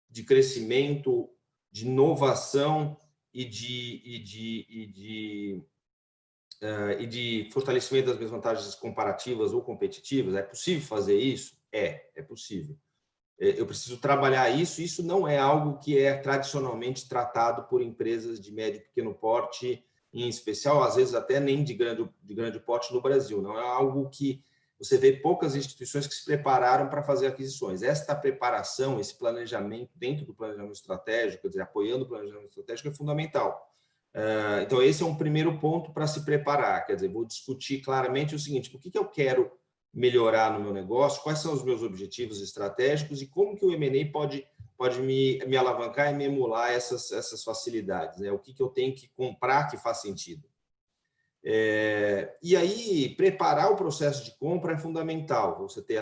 de crescimento, de inovação e de fortalecimento das minhas vantagens comparativas ou competitivas? É possível fazer isso? É possível. Eu preciso trabalhar isso. Isso não é algo que é tradicionalmente tratado por empresas de médio e pequeno porte, em especial, às vezes até nem de grande porte no Brasil. Não é algo que você vê poucas instituições que se prepararam para fazer aquisições. Esta preparação, esse planejamento dentro do planejamento estratégico, quer dizer, apoiando o planejamento estratégico, é fundamental. Então, esse é um primeiro ponto para se preparar, quer dizer, vou discutir claramente o seguinte: o que eu quero melhorar no meu negócio, quais são os meus objetivos estratégicos e como que o M&A pode me alavancar e me emular essas facilidades, né? O que eu tenho que comprar que faz sentido. E aí, preparar o processo de compra é fundamental. Você ter,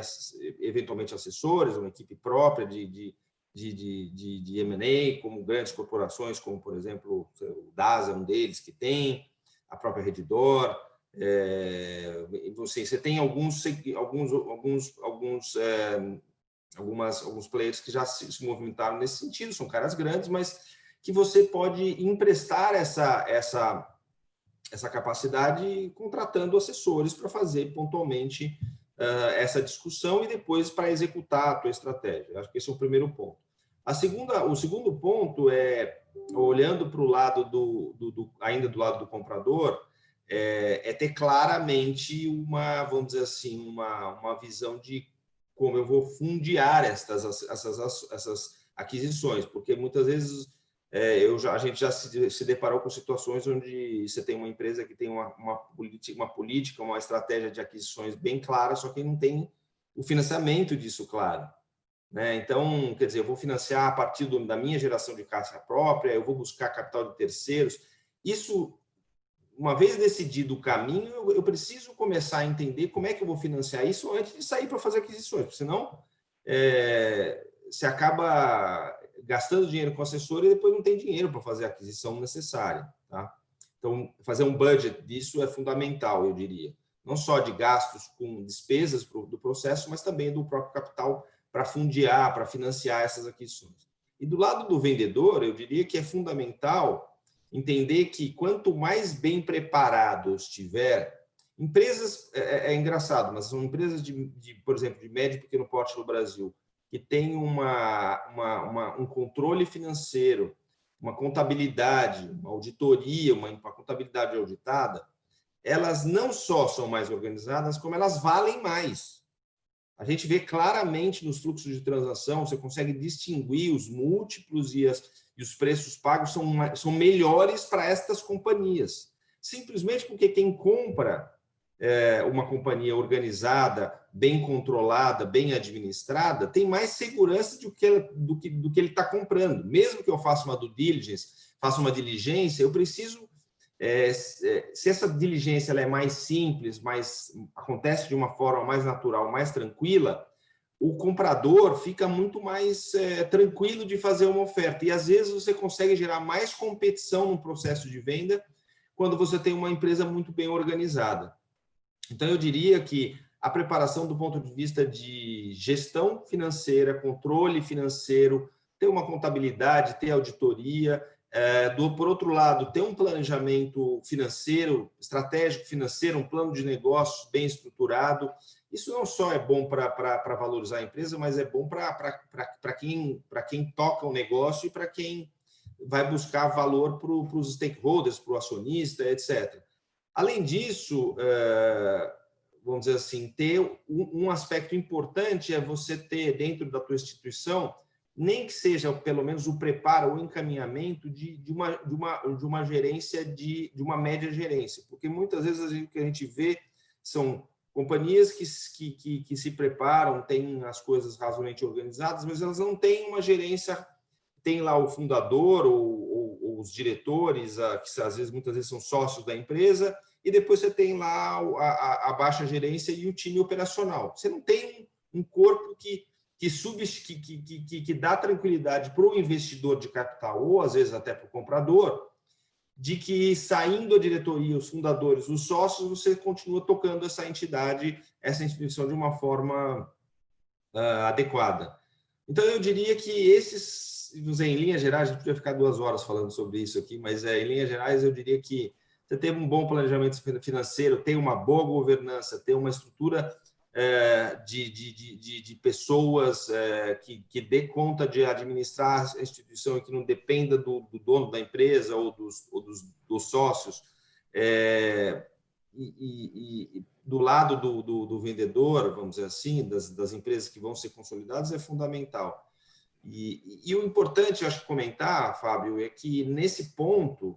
eventualmente, assessores, uma equipe própria de M&A, como grandes corporações, como, por exemplo, o DASA, um deles que tem, a própria Redditor. Você tem alguns players que já se movimentaram nesse sentido, são caras grandes, mas que você pode emprestar essa capacidade contratando assessores para fazer pontualmente essa discussão e depois para executar a tua estratégia. Acho que esse é o primeiro ponto. O segundo ponto é, olhando para o lado ainda do lado do comprador, é ter claramente vamos dizer assim, uma visão de como eu vou fundiar essas aquisições, porque muitas vezes a gente já se deparou com situações onde você tem uma empresa que tem uma política, uma estratégia de aquisições bem clara, só que não tem o financiamento disso claro, né? Então, quer dizer, eu vou financiar a partir da minha geração de caixa própria, eu vou buscar capital de terceiros. Isso, uma vez decidido o caminho, eu preciso começar a entender como é que eu vou financiar isso antes de sair para fazer aquisições, porque senão você acaba gastando dinheiro com assessor e depois não tem dinheiro para fazer a aquisição necessária, tá? Então, fazer um budget disso é fundamental, eu diria. Não só de gastos com despesas do processo, mas também do próprio capital para fundiar, para financiar essas aquisições. E do lado do vendedor, eu diria que é fundamental entender que quanto mais bem preparado estiver, empresas, é engraçado, mas são empresas por exemplo, de médio e pequeno porte no Brasil, que tem um controle financeiro, uma contabilidade, uma auditoria, uma contabilidade auditada, elas não só são mais organizadas, como elas valem mais. A gente vê claramente nos fluxos de transação, você consegue distinguir os múltiplos e os preços pagos são melhores para estas companhias. Simplesmente porque quem compra uma companhia organizada, bem controlada, bem administrada, tem mais segurança do que ele está comprando. Mesmo que eu faça uma due diligence, faça uma diligência, eu preciso... se essa diligência ela é mais simples, acontece de uma forma mais natural, mais tranquila, o comprador fica muito mais tranquilo de fazer uma oferta. E, às vezes, você consegue gerar mais competição no processo de venda quando você tem uma empresa muito bem organizada. Então, eu diria que a preparação do ponto de vista de gestão financeira, controle financeiro, ter uma contabilidade, ter auditoria, por outro lado, ter um planejamento financeiro, estratégico financeiro, um plano de negócios bem estruturado. Isso não só é bom para valorizar a empresa, mas é bom para quem toca o negócio e para quem vai buscar valor para os stakeholders, para o acionista, etc. Além disso, vamos dizer assim, ter um aspecto importante é você ter dentro da tua instituição, nem que seja pelo menos o preparo ou encaminhamento de uma gerência, de uma média gerência, porque muitas vezes o que a gente vê são companhias que se preparam, têm as coisas razoavelmente organizadas, mas elas não têm uma gerência, tem lá o fundador ou os diretores, que às vezes, muitas vezes são sócios da empresa, e depois você tem lá a baixa gerência e o time operacional. Você não tem um corpo que dá tranquilidade para o investidor de capital, ou às vezes até para o comprador, de que saindo a diretoria, os fundadores, os sócios, você continua tocando essa entidade, essa instituição de uma forma adequada. Então, eu diria que em linhas gerais, a gente podia ficar 2 horas falando sobre isso aqui, mas em linhas gerais eu diria que você ter um bom planejamento financeiro, ter uma boa governança, ter uma estrutura de pessoas que dê conta de administrar a instituição e que não dependa do dono da empresa ou dos sócios, do lado do vendedor, vamos dizer assim, das empresas que vão ser consolidadas, é fundamental. E o importante, eu acho, comentar, Fábio, é que nesse ponto,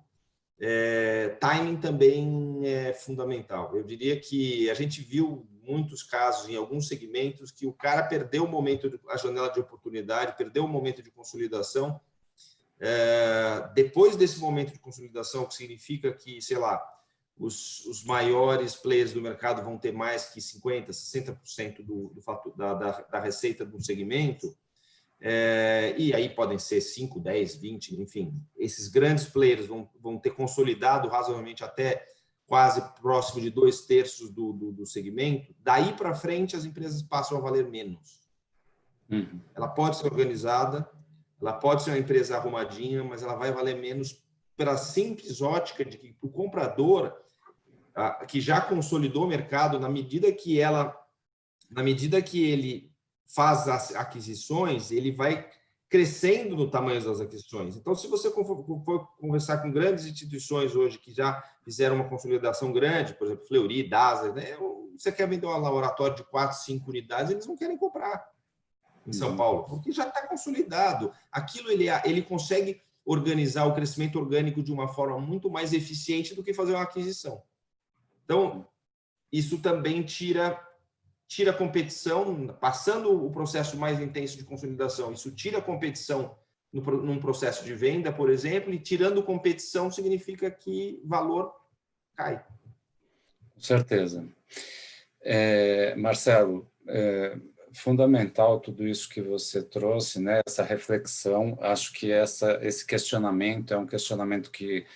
timing também é fundamental. Eu diria que a gente viu muitos casos em alguns segmentos que o cara perdeu o momento, a janela de oportunidade, perdeu o momento de consolidação. Depois desse momento de consolidação, que significa que, sei lá, os maiores players do mercado vão ter mais que 50%, 60% da receita do segmento, e aí podem ser 5, 10, 20, enfim, esses grandes players vão ter consolidado razoavelmente até quase próximo de 2/3 do segmento. Daí para frente, as empresas passam a valer menos. Ela pode ser organizada, ela pode ser uma empresa arrumadinha, mas ela vai valer menos pela simples ótica de que o comprador, que já consolidou o mercado, na medida que ele faz as aquisições, ele vai crescendo no tamanho das aquisições. Então, se você for conversar com grandes instituições hoje que já fizeram uma consolidação grande, por exemplo, Fleury, DASA, né? Você quer vender um laboratório de 4, 5 unidades, eles não querem comprar em São Paulo, porque já está consolidado. Aquilo ele consegue organizar o crescimento orgânico de uma forma muito mais eficiente do que fazer uma aquisição. Então, isso também tira a competição, passando o processo mais intenso de consolidação, isso tira a competição num processo de venda, por exemplo, e tirando competição significa que valor cai. Com certeza. Marcelo, fundamental tudo isso que você trouxe, né? Essa reflexão. Acho que esse questionamento é um questionamento que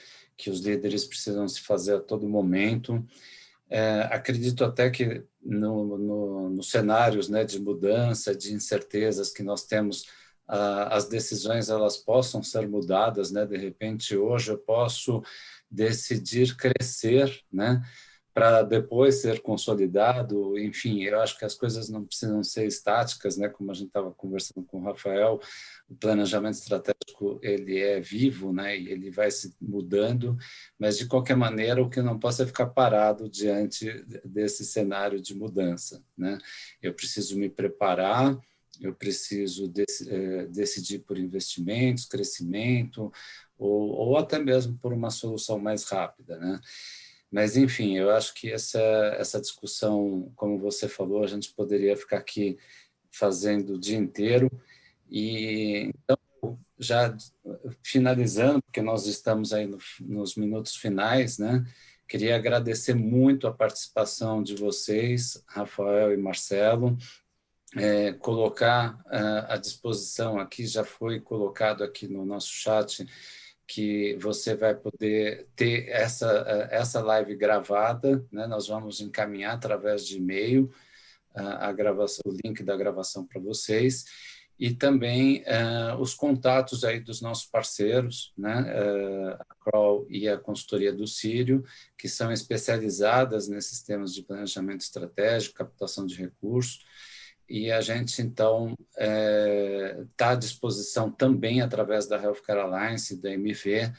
os líderes precisam se fazer a todo momento. Acredito até que nos cenários, né, de mudança, de incertezas que nós temos, as decisões elas possam ser mudadas, né? De repente, hoje eu posso decidir crescer, né, para depois ser consolidado. Enfim, eu acho que as coisas não precisam ser estáticas, né? Como a gente estava conversando com o Rafael, o planejamento estratégico ele é vivo, né? E ele vai se mudando, mas de qualquer maneira o que não posso é ficar parado diante desse cenário de mudança, né? Eu preciso me preparar, eu preciso decidir por investimentos, crescimento, ou até mesmo por uma solução mais rápida, né? Mas, enfim, eu acho que essa discussão, como você falou, a gente poderia ficar aqui fazendo o dia inteiro. E, então, já finalizando, porque nós estamos aí nos minutos finais, né? Queria agradecer muito a participação de vocês, Rafael e Marcelo, colocar à disposição aqui, já foi colocado aqui no nosso chat, que você vai poder ter essa live gravada, né? Nós vamos encaminhar através de e-mail a gravação, o link da gravação para vocês, e também os contatos aí dos nossos parceiros, né? A Kroll e a consultoria do Círio, que são especializadas nesses temas de planejamento estratégico, captação de recursos. E a gente, então, está à disposição também através da Healthcare Alliance, da MV,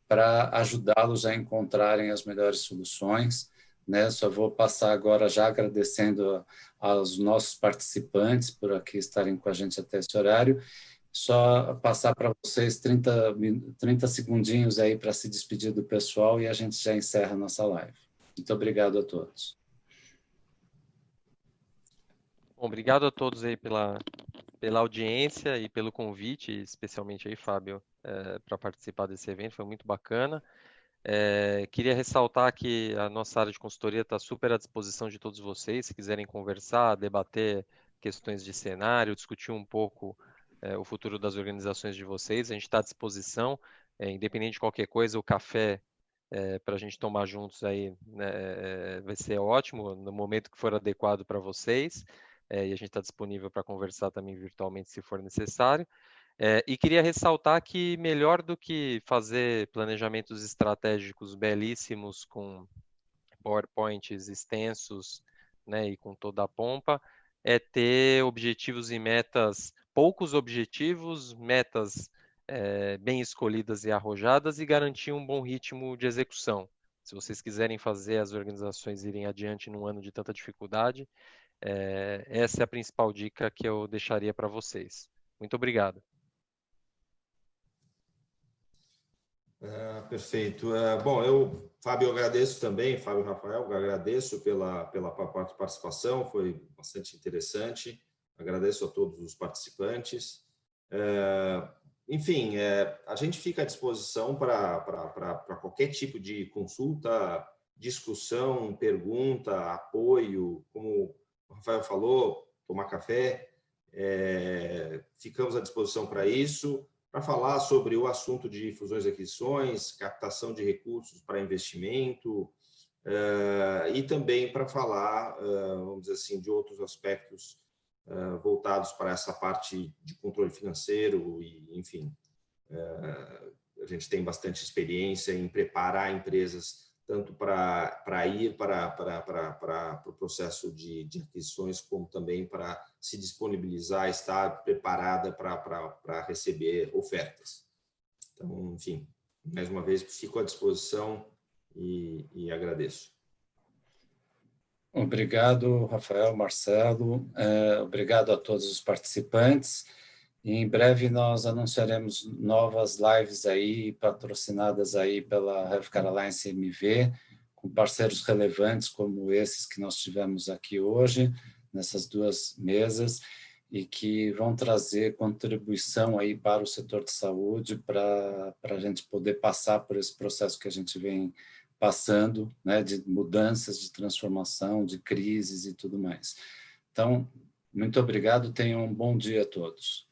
para ajudá-los a encontrarem as melhores soluções, né? Só vou passar agora já agradecendo aos nossos participantes por aqui estarem com a gente até esse horário. Só passar para vocês 30 segundinhos aí para se despedir do pessoal e a gente já encerra a nossa live. Muito obrigado a todos. Bom, obrigado a todos aí pela audiência e pelo convite, especialmente aí, Fábio, para participar desse evento, foi muito bacana. Queria ressaltar que a nossa área de consultoria está super à disposição de todos vocês, se quiserem conversar, debater questões de cenário, discutir um pouco o futuro das organizações de vocês, a gente está à disposição, independente de qualquer coisa, o café para a gente tomar juntos aí, né, vai ser ótimo no momento que for adequado para vocês, e a gente está disponível para conversar também virtualmente se for necessário. E queria ressaltar que melhor do que fazer planejamentos estratégicos belíssimos com PowerPoints extensos, né, e com toda a pompa, é ter objetivos e metas, poucos objetivos, metas bem escolhidas e arrojadas e garantir um bom ritmo de execução. Se vocês quiserem fazer as organizações irem adiante num ano de tanta dificuldade, essa é a principal dica que eu deixaria para vocês. Muito obrigado. Perfeito. Bom, Fábio, eu agradeço também, Fábio e Rafael, eu agradeço pela participação, foi bastante interessante. Agradeço a todos os participantes. Enfim, a gente fica à disposição para qualquer tipo de consulta, discussão, pergunta, apoio, como o Rafael falou, tomar café. Ficamos à disposição para isso, para falar sobre o assunto de fusões e aquisições, captação de recursos para investimento, e também para falar, vamos dizer assim, de outros aspectos voltados para essa parte de controle financeiro e, enfim, a gente tem bastante experiência em preparar empresas tanto para ir para o processo de aquisições, como também para se disponibilizar, estar preparada para receber ofertas. Então, enfim, mais uma vez, fico à disposição e agradeço. Obrigado, Rafael, Marcelo. Obrigado a todos os participantes. E em breve nós anunciaremos novas lives aí, patrocinadas aí pela Healthcare Alliance MV, com parceiros relevantes como esses que nós tivemos aqui hoje, nessas duas mesas, e que vão trazer contribuição aí para o setor de saúde, para a gente poder passar por esse processo que a gente vem passando, né, de mudanças, de transformação, de crises e tudo mais. Então, muito obrigado, tenham um bom dia a todos.